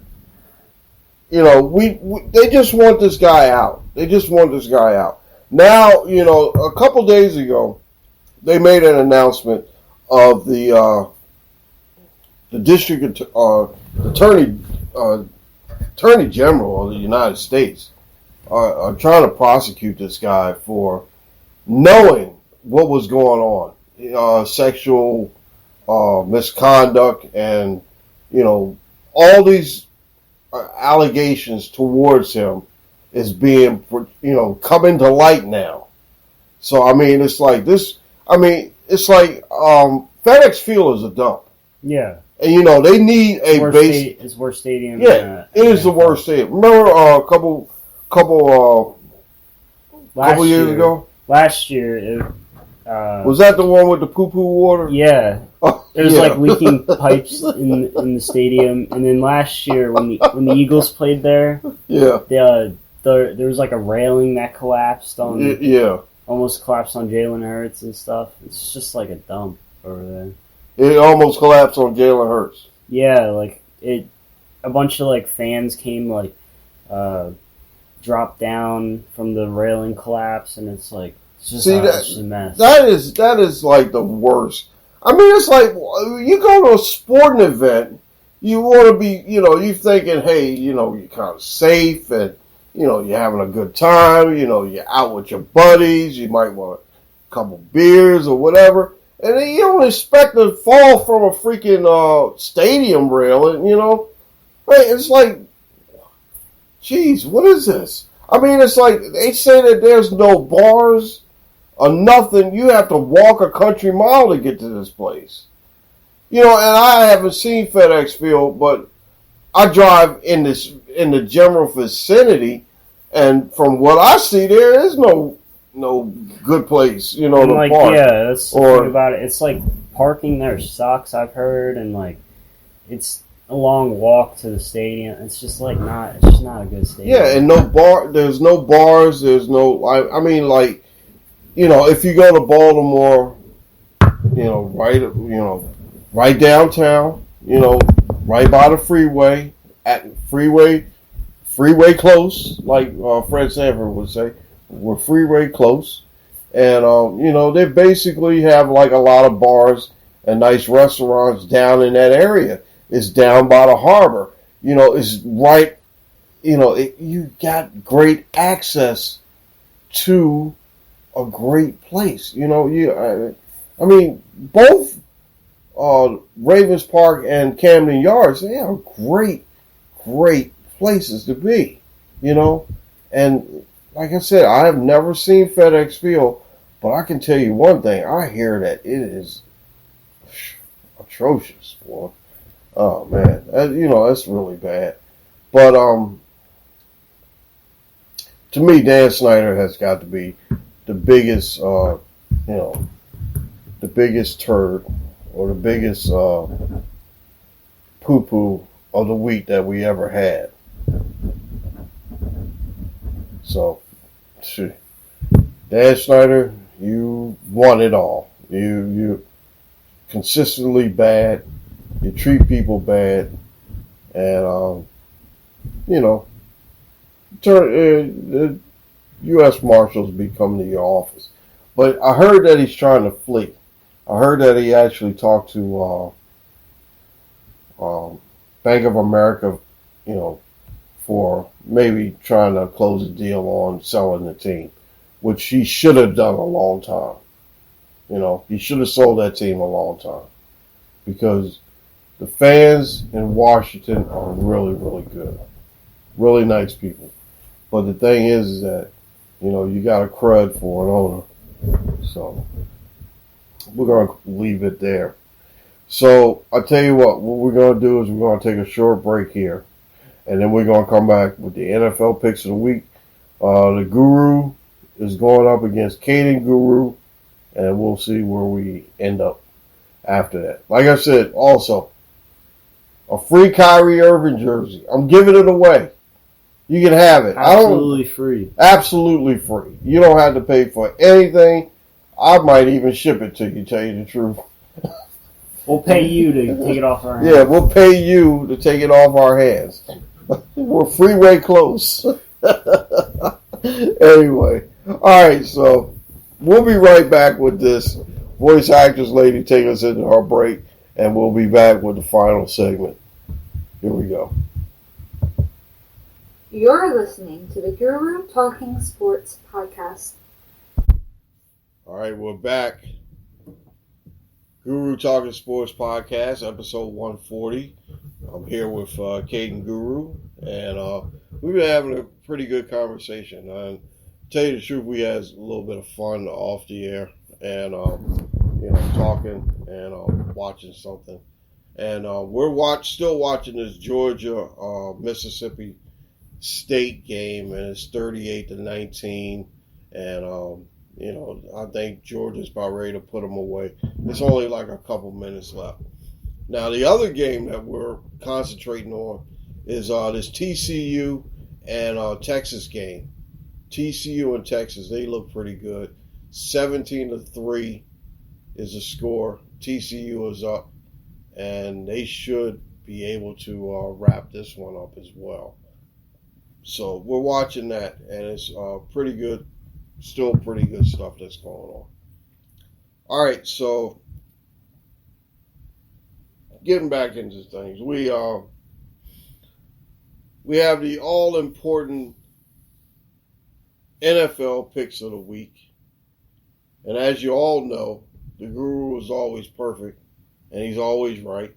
You know, they just want this guy out. They just want this guy out. Now, you know, a couple days ago, they made an announcement of the district attorney general of the United States are trying to prosecute this guy for knowing what was going on, sexual misconduct, and you know all these allegations towards him is being coming to light now. So I mean, it's like this. I mean, it's like FedEx Field is a dump. Yeah. And you know they need a base. It's worst stadium. Yeah, it is the worst stadium. Remember a couple years ago? Last year, was that the one with the poo-poo water? Yeah. Oh, there was like leaking pipes in the stadium, and then last year when the Eagles played there, yeah, there was like a railing that collapsed on. Yeah. Almost collapsed on Jalen Hurts and stuff. It's just like a dump over there. It almost collapsed on Jalen Hurts. Yeah, like a bunch of like fans came dropped down from the railing collapse, and it's like it's just a mess. That is like the worst. I mean, it's like you go to a sporting event, you want to be, you thinking, hey, you're kind of safe and you're having a good time. You're out with your buddies. You might want a couple beers or whatever. And then you don't expect to fall from a freaking stadium railing, Hey, it's like, geez, what is this? I mean, it's like they say that there's no bars or nothing. You have to walk a country mile to get to this place. And I haven't seen FedEx Field, but I drive in the general vicinity, and from what I see, there is no good place, to park. Yeah, that's the thing about it. It's like parking there sucks, I've heard, and like it's a long walk to the stadium. It's just like it's just not a good stadium. Yeah, and there's no bars, there's no, I mean, like, if you go to Baltimore, right downtown, right by the freeway, freeway close, like Fred Sanford would say. We're freeway close. And, they basically have like a lot of bars and nice restaurants down in that area. It's down by the harbor. It's right, you got great access to a great place. I mean, both Ravens Park and Camden Yards, they are great places to be, And like I said, I have never seen FedEx Field, but I can tell you one thing. I hear that it is atrocious, boy. Oh, man. That's really bad. But to me, Dan Snyder has got to be the biggest, the biggest turd or the biggest poo-poo of the week that we ever had. So, Dan Snyder, you won it all. You consistently bad. You treat people bad, and the U.S. Marshals be coming to your office. But I heard that he's trying to flee. I heard that he actually talked to Bank of America, for maybe trying to close a deal on selling the team, which he should have done a long time. He should have sold that team a long time, because the fans in Washington are really, really good. Really nice people. But the thing is that, you got a crud for an owner. So, we're going to leave it there. So, I'll tell you what we're going to do is we're going to take a short break here. And then we're going to come back with the NFL picks of the week. The Guru is going up against Kaden GURU. And we'll see where we end up after that. Like I said, also, a free Kyrie Irvine jersey. I'm giving it away. You can have it. Absolutely free. Absolutely free. You don't have to pay for anything. I might even ship it to you, tell you the truth. We'll pay you to take it off our hands. Yeah, we'll pay you to take it off our hands. We're freeway close. Anyway, all right, so we'll be right back with this voice actress lady take us into our break, and we'll be back with the final segment. Here we go. You're listening to the Guru Talking Sports Podcast. All right, we're back. Guru Talking Sports Podcast, episode 140. I'm here with Kaden GURU, and we've been having a pretty good conversation. And to tell you the truth, we had a little bit of fun off the air, and talking and watching something. And we're still watching this Georgia Mississippi State game, and it's 38-19, and I think Georgia's about ready to put them away. It's only like a couple minutes left. Now, the other game that we're concentrating on is this TCU and Texas game. TCU and Texas, they look pretty good. 17-3 is the score. TCU is up, and they should be able to wrap this one up as well. So we're watching that, and it's pretty good. Still pretty good stuff that's going on. All right, so getting back into things, we have the all-important NFL picks of the week, and as you all know, the Guru is always perfect, and he's always right.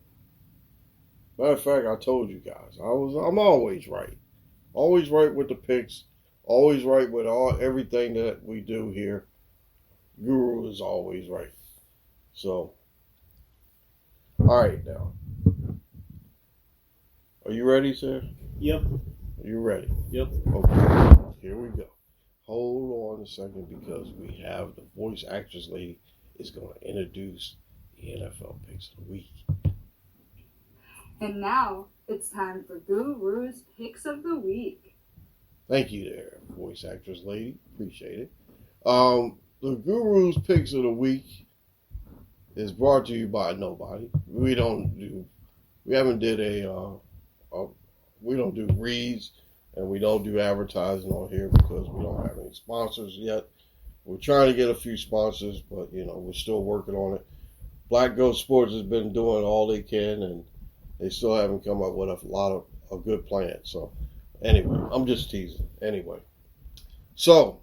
Matter of fact, I told you guys, I'm always right. Always right with the picks. Always right with everything that we do here. Guru is always right. So, all right now. Are you ready, sir? Yep. Are you ready? Yep. Okay. Here we go. Hold on a second, because we have the voice actress lady is going to introduce the NFL picks of the week. And now it's time for Guru's Picks of the Week. Thank you there, voice actress lady. Appreciate it. The Guru's Picks of the Week is brought to you by nobody. We don't do reads, and we don't do advertising on here because we don't have any sponsors yet. We're trying to get a few sponsors, but we're still working on it. Black Goat Sports has been doing all they can, and they still haven't come up with a lot of a good plan. So anyway, I'm just teasing. Anyway, so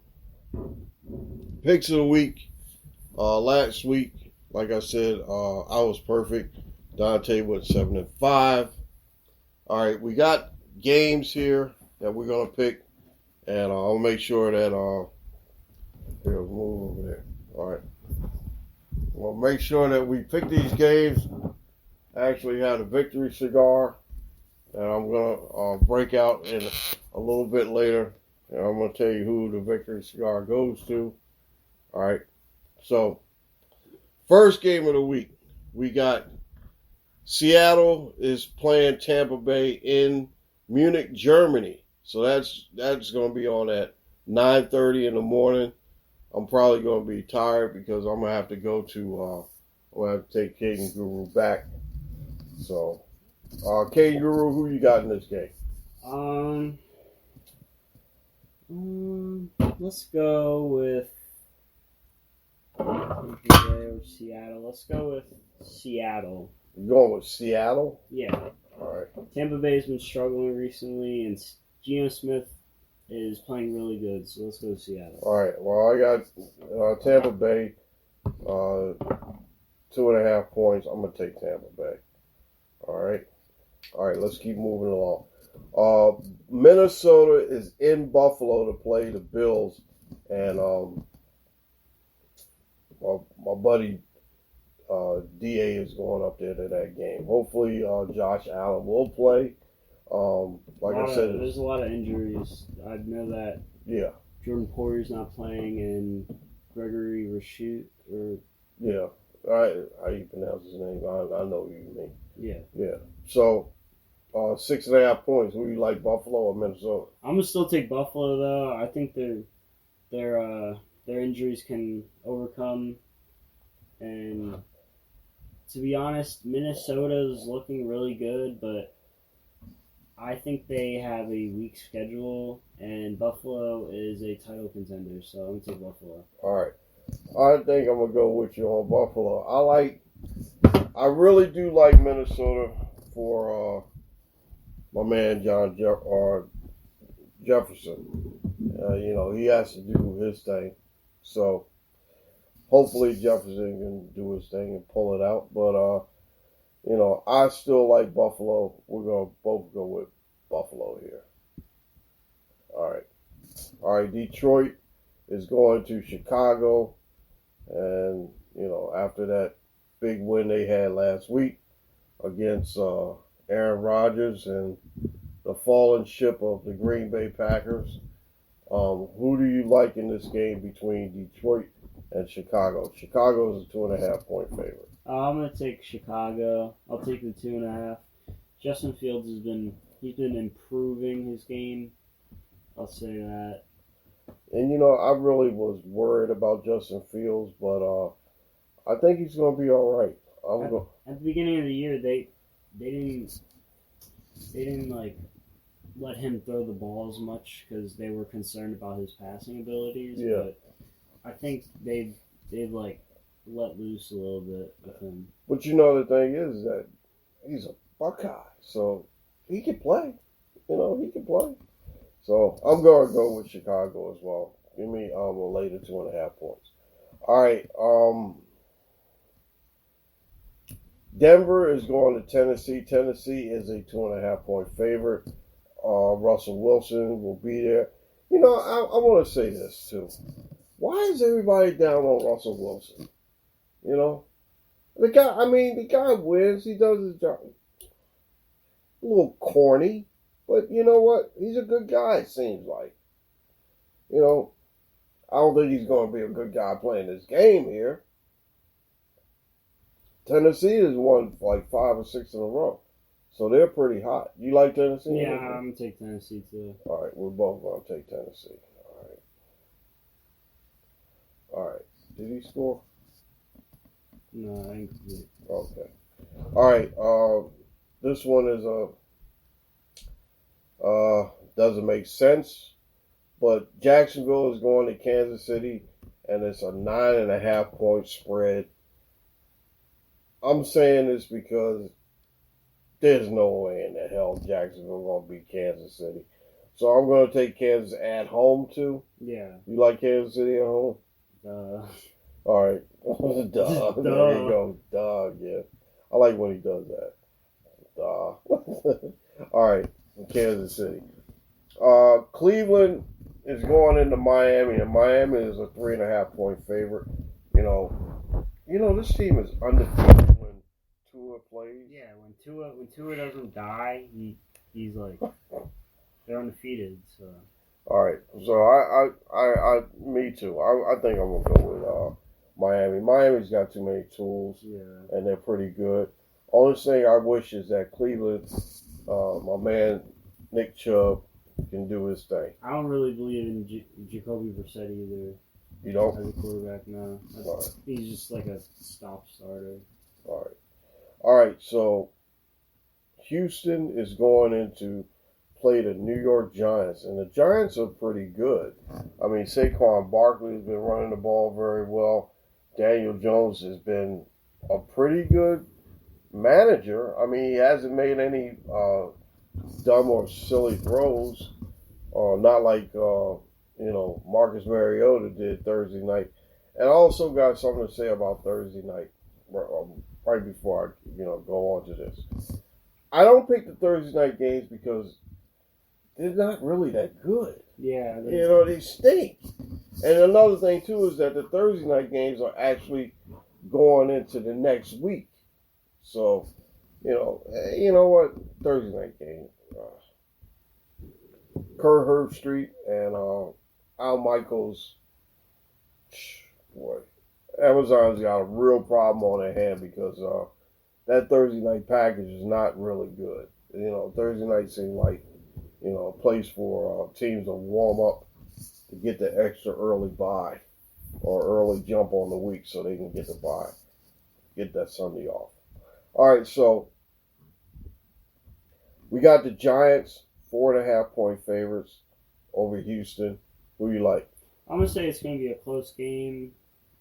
picks of the week. Last week, like I said, I was perfect. Dante went 7-5. All right, we got games here that we're gonna pick, and I'll make sure that here, move over there. All right, we'll make sure that we pick these games. I actually had a victory cigar, and I'm gonna break out in a little bit later, and I'm gonna tell you who the victory cigar goes to. All right, so first game of the week, we got Seattle is playing Tampa Bay in Munich, Germany. So that's going to be on at 9:30 in the morning. I'm probably going to be tired because I'm going to have to go to, I'm going to have to take Kaden GURU back. So, Kaden GURU, who you got in this game? Let's go with Seattle. Let's go with Seattle. You going with Seattle? Yeah. All right. Tampa Bay's been struggling recently, and Geno Smith is playing really good, so let's go with Seattle. All right. Well, I got Tampa Bay, 2.5 points. I'm going to take Tampa Bay. All right. All right, let's keep moving along. Minnesota is in Buffalo to play the Bills, and my buddy DA is going up there to that game. Hopefully, Josh Allen will play. There's a lot of injuries. I know that. Yeah. Jordan Poyer's not playing, and Gregory Rashoot, yeah. All right, how you pronounce his name? I know who you mean. Yeah. Yeah. So, 6.5 points. Who you like, Buffalo or Minnesota? I'm gonna still take Buffalo though. I think their injuries can overcome, and to be honest, Minnesota is looking really good, but I think they have a weak schedule, and Buffalo is a title contender, so I'm going to take Buffalo. All right. I think I'm going to go with you on Buffalo. I really do like Minnesota for my man Jefferson. He has to do his thing. So hopefully Jefferson can do his thing and pull it out. But, I still like Buffalo. We're going to both go with Buffalo here. All right. Detroit is going to Chicago. And, after that big win they had last week against Aaron Rodgers and the fallen ship of the Green Bay Packers, who do you like in this game between Detroit and Chicago? Chicago is a 2.5-point favorite. I'm going to take Chicago. I'll take the 2.5. Justin Fields he's been improving his game. I'll say that. And, I really was worried about Justin Fields, but I think he's going to be all right. At the beginning of the year, they didn't let him throw the ball as much because they were concerned about his passing abilities. Yeah. But I think they've let loose a little bit with him. But the thing is that he's a Buckeye, so he can play. He can play. So I'm going to go with Chicago as well. Give me a later 2.5 points. All right. Denver is going to Tennessee. Tennessee is a 2.5-point favorite. Russell Wilson will be there. I want to say this too. Why is everybody down on Russell Wilson? The guy wins. He does his job. A little corny, but you know what? He's a good guy, it seems like. I don't think he's going to be a good guy playing this game here. Tennessee has won like 5 or 6 in a row. So they're pretty hot. You like Tennessee? Yeah, I'm going to take Tennessee too. All right, we're both going to take Tennessee. All right. Did he score? No, incomplete. Okay. All right. This one is doesn't make sense, but Jacksonville is going to Kansas City, and it's a 9.5-point spread. I'm saying this because there's no way in the hell Jacksonville going to beat Kansas City. So I'm going to take Kansas at home too. Yeah. You like Kansas City at home? All right. Duh. There you go. Duh, yeah. I like when he does that. Duh. All right. Kansas City. Cleveland is going into Miami, and Miami is a 3.5-point favorite. This team is undefeated when Tua plays. Yeah, when Tua doesn't die, he's like they're undefeated. So. All right, so me too. I think I'm gonna go with Miami. Miami's got too many tools, and they're pretty good. Only thing I wish is that Cleveland, my man Nick Chubb, can do his thing. I don't really believe in Jacoby Brissett either. You don't? As a quarterback, no. Right. He's just like a stop starter. All right. So Houston is going into play the New York Giants, and the Giants are pretty good. I mean, Saquon Barkley has been running the ball very well. Daniel Jones has been a pretty good manager. I mean, he hasn't made any dumb or silly throws, not like Marcus Mariota did Thursday night. And I also got something to say about Thursday night right before I go on to this. I don't pick the Thursday night games because they're not really that good. Yeah. They stink. And another thing, too, is that the Thursday night games are actually going into the next week. So, you know what? Thursday night game. Kurt Herbstreit and Al Michaels. Boy, Amazon's got a real problem on their hand because that Thursday night package is not really good. Thursday night seems like a place for teams to warm up to get the extra early bye or early jump on the week so they can get the bye, get that Sunday off. All right, so We got the Giants 4.5-point favorites over Houston. Who you like? I'm gonna say it's gonna be a close game.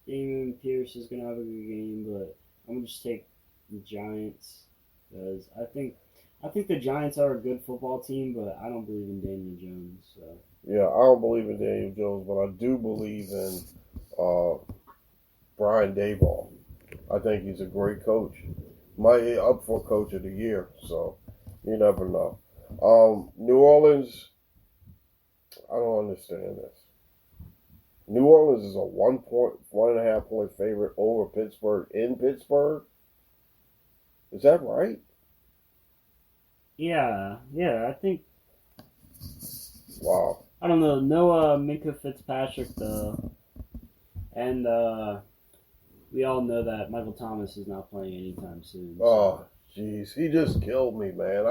Damon Pierce is gonna have a good game, but I'm gonna just take the Giants because I think the Giants are a good football team, but I don't believe in Daniel Jones. So. Yeah, I don't believe in Daniel Jones, but I do believe in Brian Daboll. I think he's a great coach. Might be up for Coach of the Year, so you never know. New Orleans, I don't understand this. New Orleans is a 1.5 point favorite over Pittsburgh in Pittsburgh. Is that right? Yeah, I think. Wow. I don't know. No, Minka Fitzpatrick though, and we all know that Michael Thomas is not playing anytime soon. So. Oh, jeez, he just killed me, man.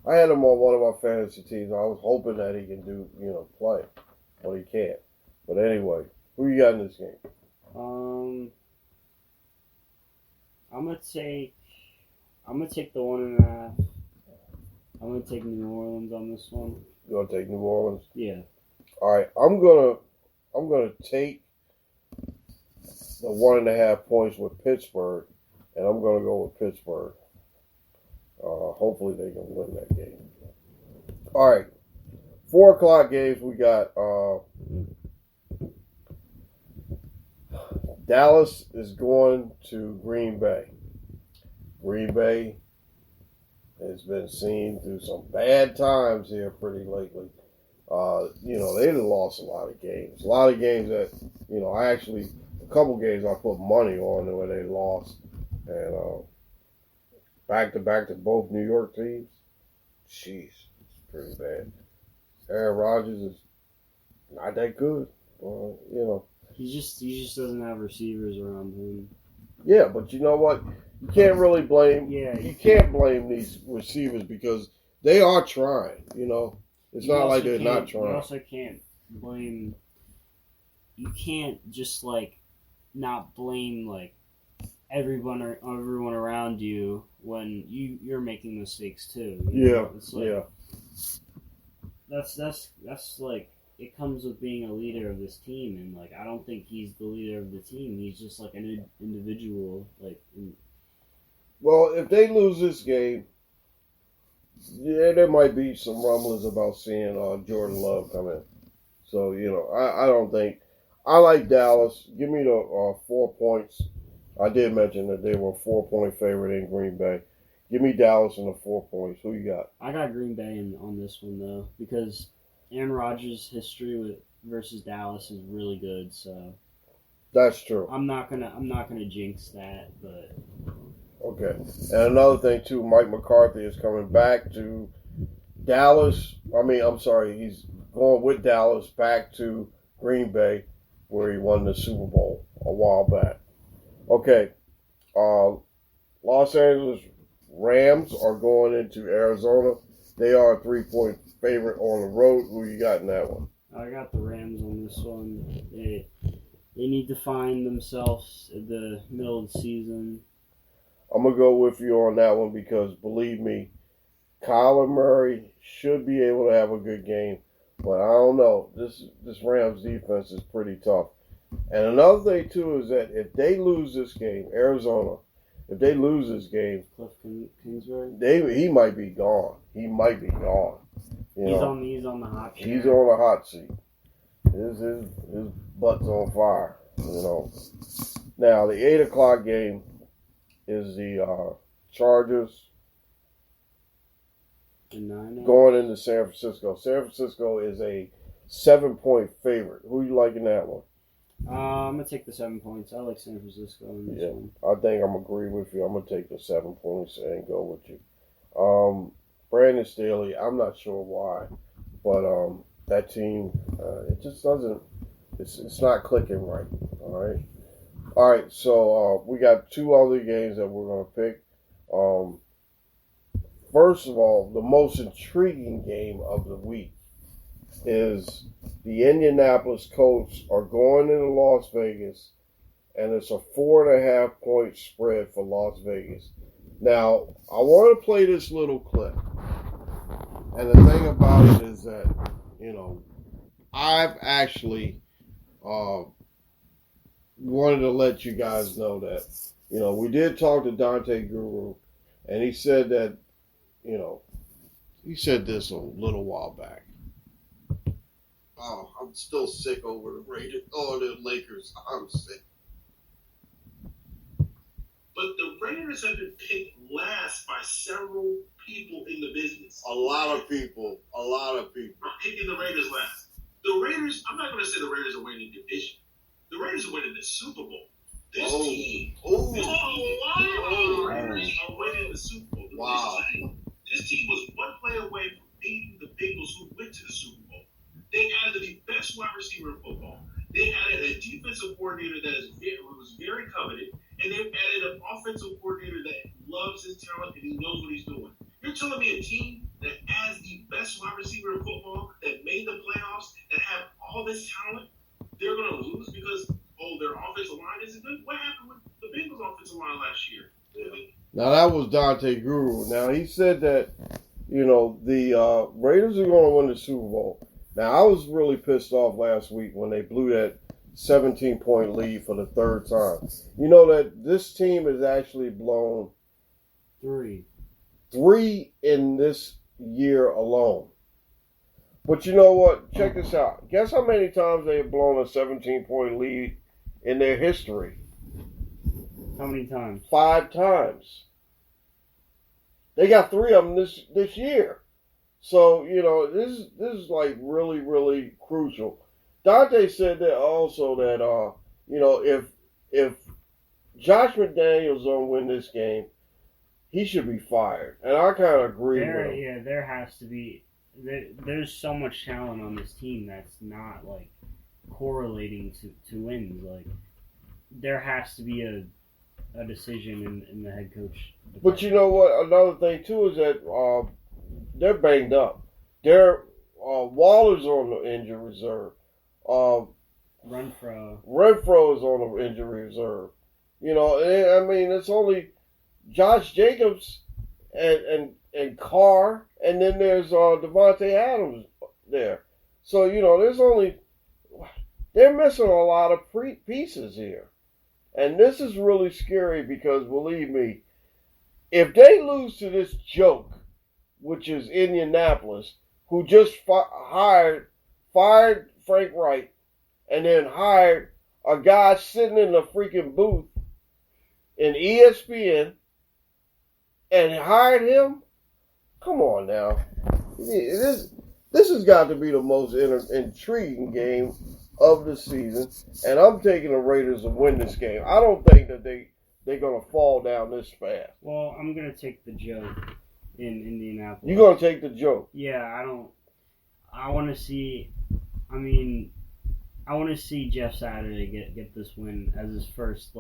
I had him on one of my fantasy teams. I was hoping that he can play, but he can't. But anyway, who you got in this game? I'm gonna take the 1.5. I'm gonna take New Orleans on this one. You gonna take New Orleans? Yeah. All right, I'm gonna take the 1.5 points with Pittsburgh, and I'm gonna go with Pittsburgh. Hopefully they can win that game. All right, 4:00 games. We got Dallas is going to Green Bay. Green Bay has been seen through some bad times here pretty lately. They've lost a lot of games. A lot of games that, a couple games I put money on where they lost. And back to both New York teams. Jeez, it's pretty bad. Aaron Rodgers is not that good. He just doesn't have receivers around him. Yeah, but you know what? You can't really blame. Yeah, you can't blame these receivers because they are trying. It's not like they're not trying. You also can't blame. You can't just not blame everyone around you when you're making mistakes too. It's That's it comes with being a leader of this team, and I don't think he's the leader of the team. He's just an individual. Well, if they lose this game, there might be some rumblings about seeing Jordan Love come in. So I don't think I like Dallas. Give me the 4 points. I did mention that they were a 4-point favorite in Green Bay. Give me Dallas and the 4 points. Who you got? I got Green Bay on this one though because Aaron Rodgers' history versus Dallas is really good. So that's true. I'm not gonna jinx that, but okay. And another thing too, Mike McCarthy is coming back to Dallas. He's going with Dallas back to Green Bay, where he won the Super Bowl a while back. Okay, Los Angeles Rams are going into Arizona. They are a 3-point favorite on the road. Who you got in that one? I got the Rams on this one. They need to find themselves at the middle of the season. I'm going to go with you on that one because, believe me, Kyler Murray should be able to have a good game. But I don't know. This Rams defense is pretty tough. And another thing, too, is that if they lose this game, Arizona, if they lose this game, Cliff Kingsbury, he might be gone. He might be gone. He's on the hot seat. He's on the hot seat. His butt's on fire. Now, the 8 o'clock game is the Chargers going into San Francisco. San Francisco is a 7-point favorite. Who you like in that one? I'm going to take the 7 points. I like San Francisco in this one. I think I'm agreeing with you. I'm going to take the 7 points and go with you. Brandon Staley, I'm not sure why, but that team, it just doesn't, it's not clicking right. All right, so we got 2 other games that we're going to pick. First of all, the most intriguing game of the week is the Indianapolis Colts are going into Las Vegas, and it's a 4.5-point spread for Las Vegas. Now, I want to play this little clip And the thing about it is that, I've actually wanted to let you guys know that, we did talk to Dante Guru, and he said that, he said this a little while back. Oh, I'm still sick over the the Lakers. I'm sick. But the Raiders have been picked last by several people in the business. A lot of people are picking the Raiders last. The Raiders, I'm not going to say the Raiders are winning the division. The Raiders are winning the Super Bowl. This team, a lot of Raiders are winning the Super Bowl. Wow. This team was one play away from beating the Bengals, who went to the Super Bowl. They added the best wide receiver in football. They added a defensive coordinator that was very coveted, and they've added an offensive coordinator that loves his talent and he knows what he's doing. You're telling me a team that has the best wide receiver in football, that made the playoffs, that have all this talent, they're going to lose because, their offensive line isn't good? What happened with the Bengals' offensive line last year? Now, that was Dante Guru. Now, he said that, the Raiders are going to win the Super Bowl. Now, I was really pissed off last week when they blew that 17-point lead for the third time. You know that this team has actually blown three in this year alone. But you know what? Check this out. Guess how many times they have blown a 17-point lead in their history? How many times? 5 times. They got 3 of them this year. So, this is like really, really crucial. Dante said that also that, if Josh McDaniels don't win this game, he should be fired. And I kind of agree with him. Yeah, there has to be. There's so much talent on this team that's not, like, correlating to wins. Like, there has to be a decision in the head coach department. But you know what? Another thing, too, is that they're banged up. Waller's on the injury reserve. Renfro is on the injury reserve. It's only Josh Jacobs and Carr, and then there's Devontae Adams there. So, they're missing a lot of pieces here. And this is really scary because, believe me, if they lose to this joke, which is Indianapolis, who just fired Frank Wright, and then hired a guy sitting in the freaking booth in ESPN, and hired him. Come on now, this has got to be the most intriguing game of the season, and I'm taking the Raiders to win this game. I don't think that they're gonna fall down this fast. Well, I'm gonna take the joke in Indianapolis. You're gonna take the joke? Yeah, I want to see. I want to see Jeff Saturday get this win as his first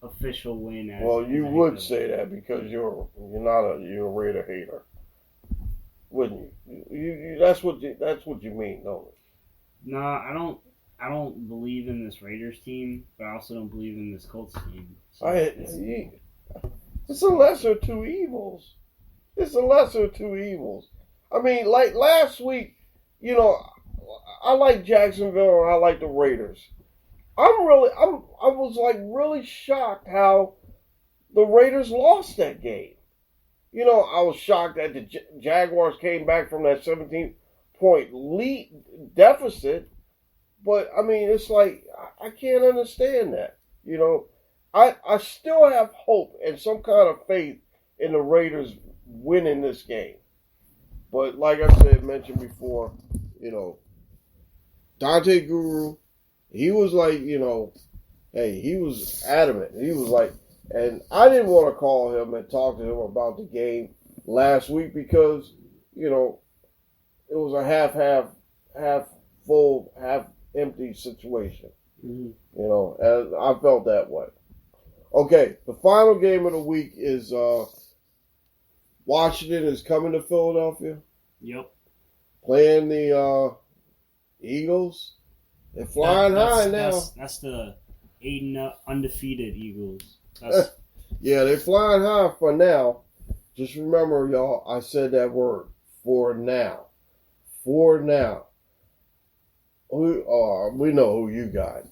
official win. Well, you would say that because you're a Raider hater, wouldn't you? That's what you mean, don't it? No, I don't believe in this Raiders team, but I also don't believe in this Colts team. So it's a lesser of two evils. I mean, like last week, I like Jacksonville and I like the Raiders. I was really shocked how the Raiders lost that game. I was shocked that the Jaguars came back from that 17-point lead deficit. But, it's like, I can't understand that. I still have hope and some kind of faith in the Raiders winning this game. But like I mentioned before, Dante Guru, he was like, he was adamant. He was like, and I didn't want to call him and talk to him about the game last week because, it was a half full, half empty situation. Mm-hmm. And I felt that way. Okay, the final game of the week is Washington is coming to Philadelphia. Yep. Playing the Eagles. They're flying high now. That's the 8-0 undefeated Eagles. Yeah, they're flying high for now. Just remember, y'all, I said that word, for now. For now. We know who you got.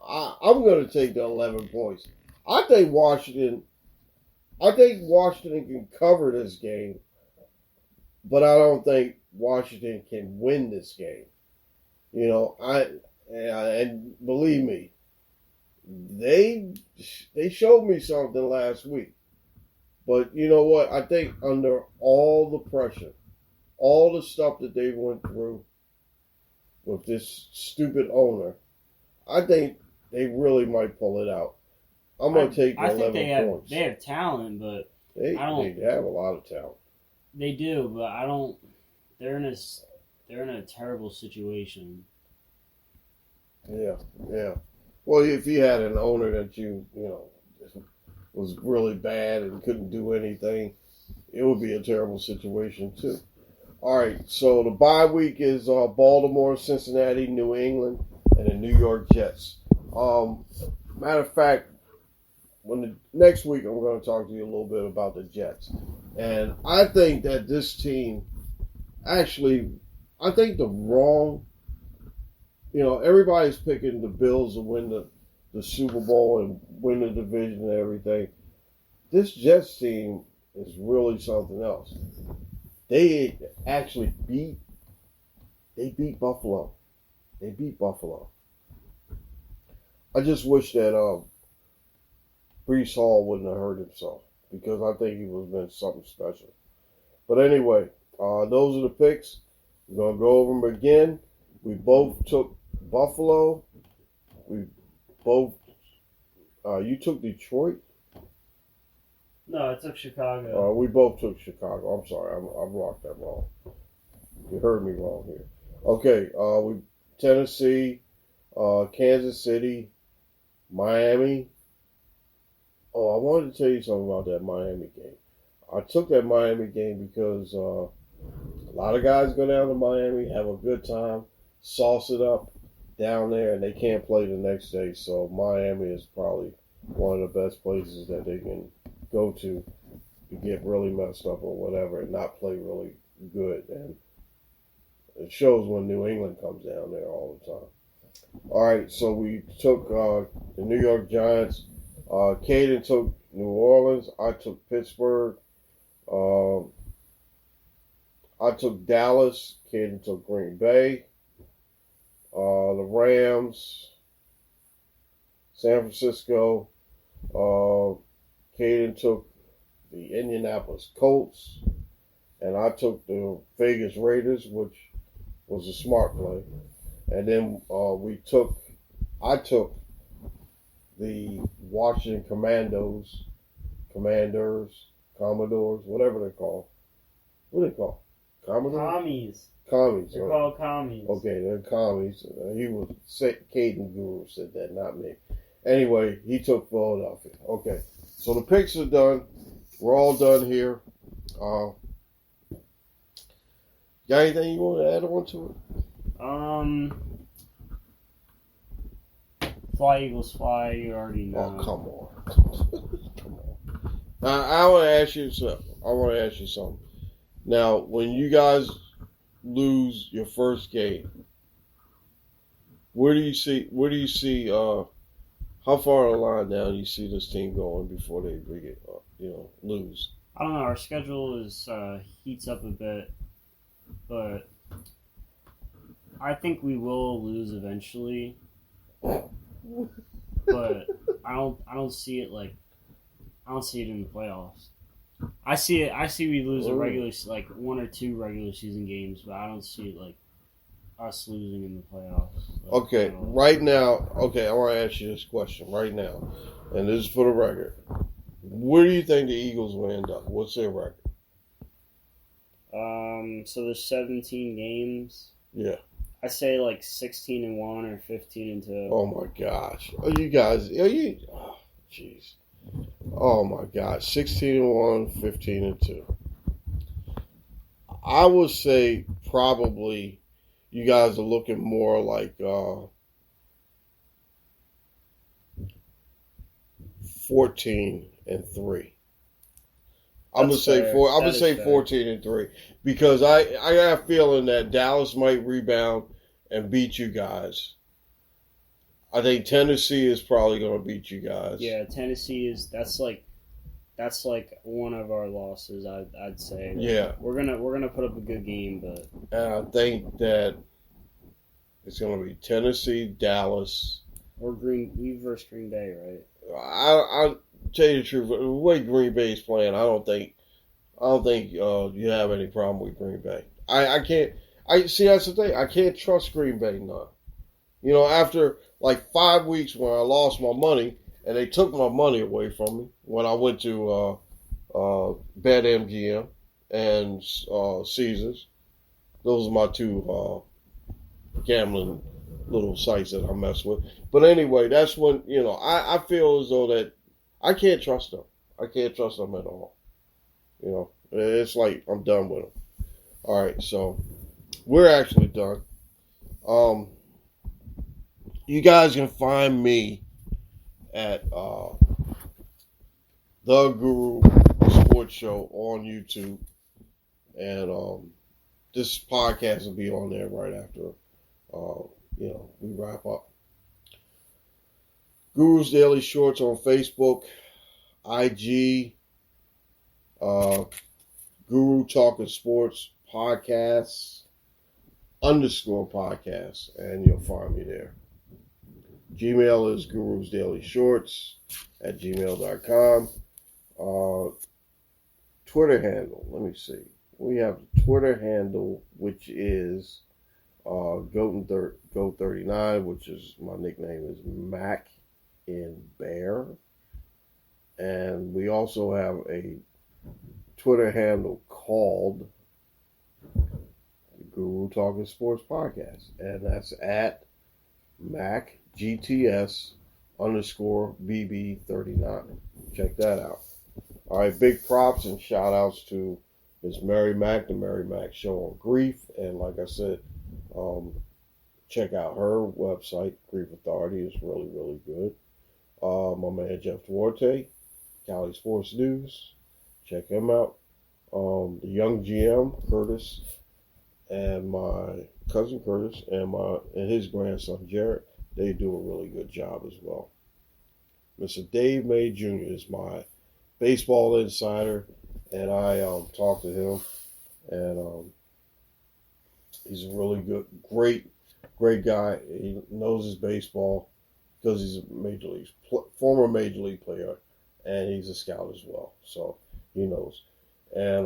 I'm going to take the 11 points. I think Washington can cover this game, but I don't think Washington can win this game. And believe me, they showed me something last week. But you know what? I think under all the pressure, all the stuff that they went through with this stupid owner, I think they really might pull it out. I'm going to take the 11 points. They have talent, but they have a lot of talent. They do, but I don't. They're in a terrible situation. Yeah. Well, if you had an owner that was really bad and couldn't do anything, it would be a terrible situation too. All right, so the bye week is Baltimore, Cincinnati, New England, and the New York Jets. Matter of fact, next week I'm going to talk to you a little bit about the Jets. And I think that this team, actually, I think everybody's picking the Bills to win the Super Bowl and win the division and everything. This Jets team is really something else. They actually beat Buffalo. They beat Buffalo. I just wish that Breece Hall wouldn't have hurt himself, because I think he would have been something special. But anyway, those are the picks. We're going to go over them again. We both took Buffalo. We both. You took Detroit? No, I took Chicago. We both took Chicago. I'm sorry. I rocked that wrong. You heard me wrong here. Okay. We Tennessee, Kansas City, Miami. Oh, I wanted to tell you something about that Miami game. I took that Miami game because a lot of guys go down to Miami, have a good time, sauce it up down there, and they can't play the next day. So Miami is probably one of the best places that they can go to get really messed up or whatever and not play really good. And it shows when New England comes down there all the time. All right, so we took the New York Giants. Kaden took New Orleans. I took Pittsburgh. I took Dallas. Kaden took Green Bay. The Rams. San Francisco. Kaden took the Indianapolis Colts. And I took the Vegas Raiders, which was a smart play. And then I took the Washington Commanders, Commodores, whatever they're called. What are they called? Commies. Commies. They're called commies. Okay, they're commies. Kaden GURU said that, not me. Anyway, he took Philadelphia. Okay, so the picks are done. We're all done here. Got anything you want to add on to it? Fly Eagles fly. You already know. Oh, come on. Come on. I want to ask you something. Now, when you guys lose your first game, where do you see how far on the line now do you see this team going before they lose? I don't know. Our schedule heats up a bit, but I think we will lose eventually. But I don't see it in the playoffs. I see we lose a one or two regular season games, but I don't see it us losing in the playoffs. Okay, right now, I want to ask you this question right now, and this is for the record. Where do you think the Eagles will end up? What's their record? So there's 17 games. Yeah. I say 16-1 or 15-2. Oh my gosh! Jeez. Oh my gosh! 16-1, 15-2. I would say probably you guys are looking more like 14-3. I'm gonna say fair. four. I'm That gonna is say fair. 14-3 because I got a feeling that Dallas might rebound and beat you guys. I think Tennessee is probably gonna beat you guys. Yeah, Tennessee is that's like one of our losses. I'd say. Yeah. We're gonna put up a good game, but And I think that it's gonna be Tennessee, Dallas. we versus Green Bay, right? I'll tell you the truth. The way Green Bay's playing, I don't think you have any problem with Green Bay. I can't. I see that's the thing. I can't trust Green Bay now. You know, after like 5 weeks when I lost my money and they took my money away from me when I went to BetMGM and Caesars. Those are my two gambling little sites that I mess with. But anyway, that's when, you know, I feel as though that I can't trust them. I can't trust them at all. You know, it's like I'm done with them. All right, so we're actually done. You guys can find me at The Guru Sports Show on YouTube. And this podcast will be on there right after we wrap up. Guru's Daily Shorts on Facebook, IG, Guru Talkin Sports Podcasts _podcasts, and you'll find me there. Gmail is Guru's Daily Shorts at gmail.com. Twitter handle, let me see. We have a Twitter handle, which is Goat39, which is my nickname is Mac in Bear. And we also have a Twitter handle called Guru Talkin Sports Podcast. And that's at MacGTS _BB39. Check that out. All right, big props and shout outs to Miss Mary Mac, the Mary Mac Show on Grief. And like I said, check out her website, Grief Authority. It's really, really good. My man Jeff Duarte, Cali Sports News. Check him out. The young GM, Curtis, and my cousin Curtis and his grandson Jared, they do a really good job as well. Mr. Dave May Jr. is my baseball insider, and I talked to him, and he's a really good, great guy. He knows his baseball because he's a former major league player, and he's a scout as well, so he knows. And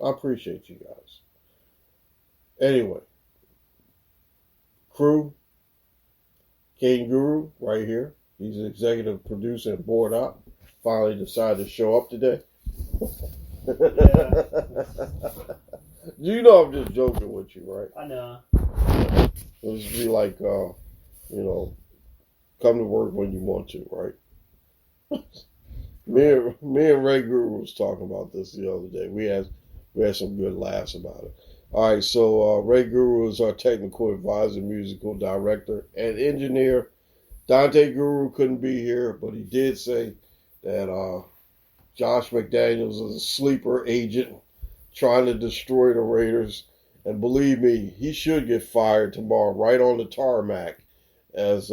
I appreciate you guys. Anyway, crew, Kaden GURU right here. He's an executive producer and board op. Finally decided to show up today. You know I'm just joking with you, right? I know. It'll just be like, come to work when you want to, right? me and Ray Guru was talking about this the other day. We had some good laughs about it. All right, so Ray Guru is our technical advisor, musical director, and engineer. Dante Guru couldn't be here, but he did say that Josh McDaniels is a sleeper agent trying to destroy the Raiders. And believe me, he should get fired tomorrow right on the tarmac as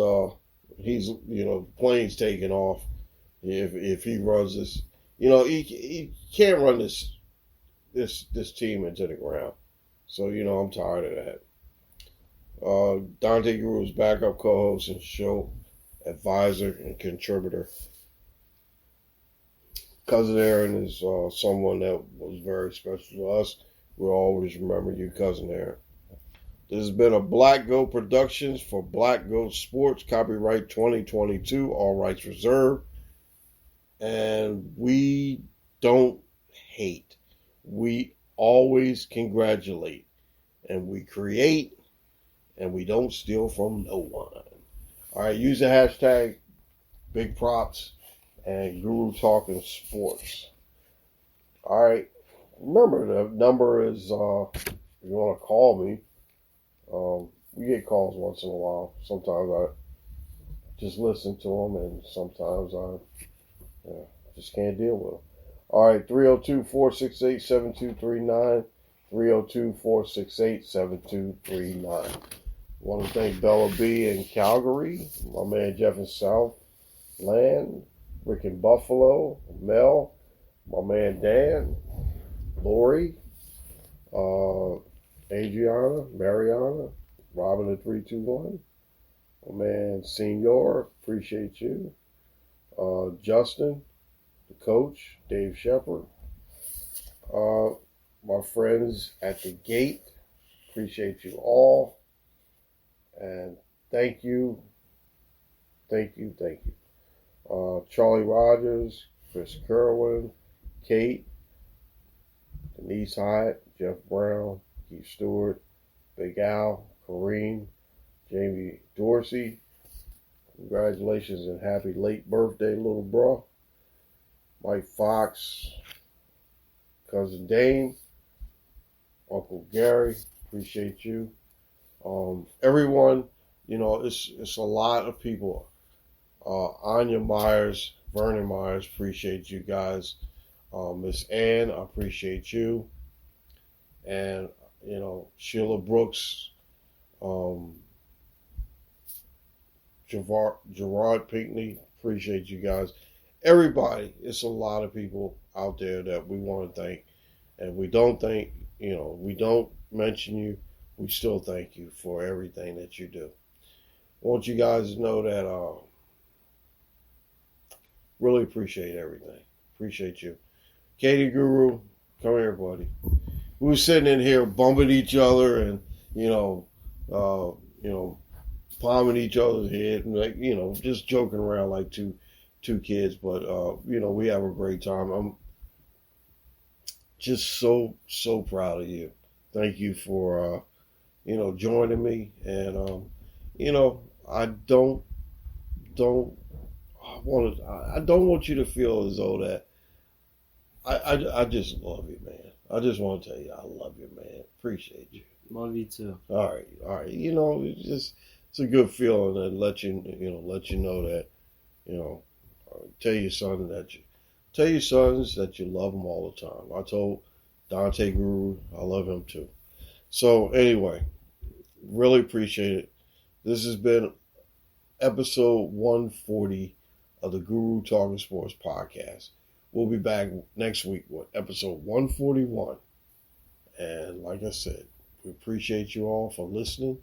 he's, planes taking off if he runs this. He can't run this team into the ground. So, I'm tired of that. Dante Guru's backup co-host and show advisor and contributor. Cousin Aaron is someone that was very special to us. We'll always remember you, Cousin Aaron. This has been a Black Goat Productions for Black Goat Sports, copyright 2022, all rights reserved. And we don't hate. We always congratulate. And we create. And we don't steal from no one. All right, use the hashtag Big Props and Guru Talkin Sports. All right, remember the number is, if you want to call me, we get calls once in a while. Sometimes I just listen to them, and sometimes I just can't deal with them. All right, 302-468-7239. 302-468-7239. Want to thank Bella B in Calgary, my man Jeff in Southland, Rick in Buffalo, Mel, my man Dan, Lori, Adriana, Mariana, Robin at 321, my man Senior, appreciate you, Justin, the coach, Dave Shepard, my friends at the gate, appreciate you all, and thank you. Charlie Rogers, Chris Kerwin, Kate, Denise Hyatt, Jeff Brown, Keith Stewart, Big Al, Kareem, Jamie Dorsey. Congratulations and happy late birthday, little bro. Mike Fox, Cousin Dane, Uncle Gary, appreciate you. Everyone, it's a lot of people. Anya Myers, Vernon Myers, appreciate you guys. Miss Ann, I appreciate you. And, Sheila Brooks, Gerard Pinckney, appreciate you guys. Everybody, it's a lot of people out there that we want to thank. And we don't thank, we don't mention you. We still thank you for everything that you do. I want you guys to know that really appreciate everything. Appreciate you. Kaden GURU, come here, buddy. We were sitting in here bumping each other and, palming each other's head and just joking around like two kids. But, we have a great time. I'm just so proud of you. Thank you for, joining me. And, I don't want you to feel as though that I just love you, man. I just want to tell you I love you, man. Appreciate you. Love you too. All right. It's a good feeling and let you know that, tell your sons that you love them all the time. I told Dante Guru I love him too. So anyway, really appreciate it. This has been episode 140 of the Guru Talking Sports podcast. We'll be back next week with episode 141. And like I said, we appreciate you all for listening.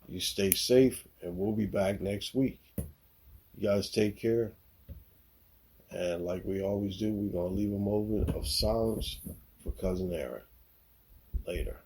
You stay safe, and we'll be back next week. You guys take care. And like we always do, we're going to leave a moment of silence for Cousin Aaron. Later.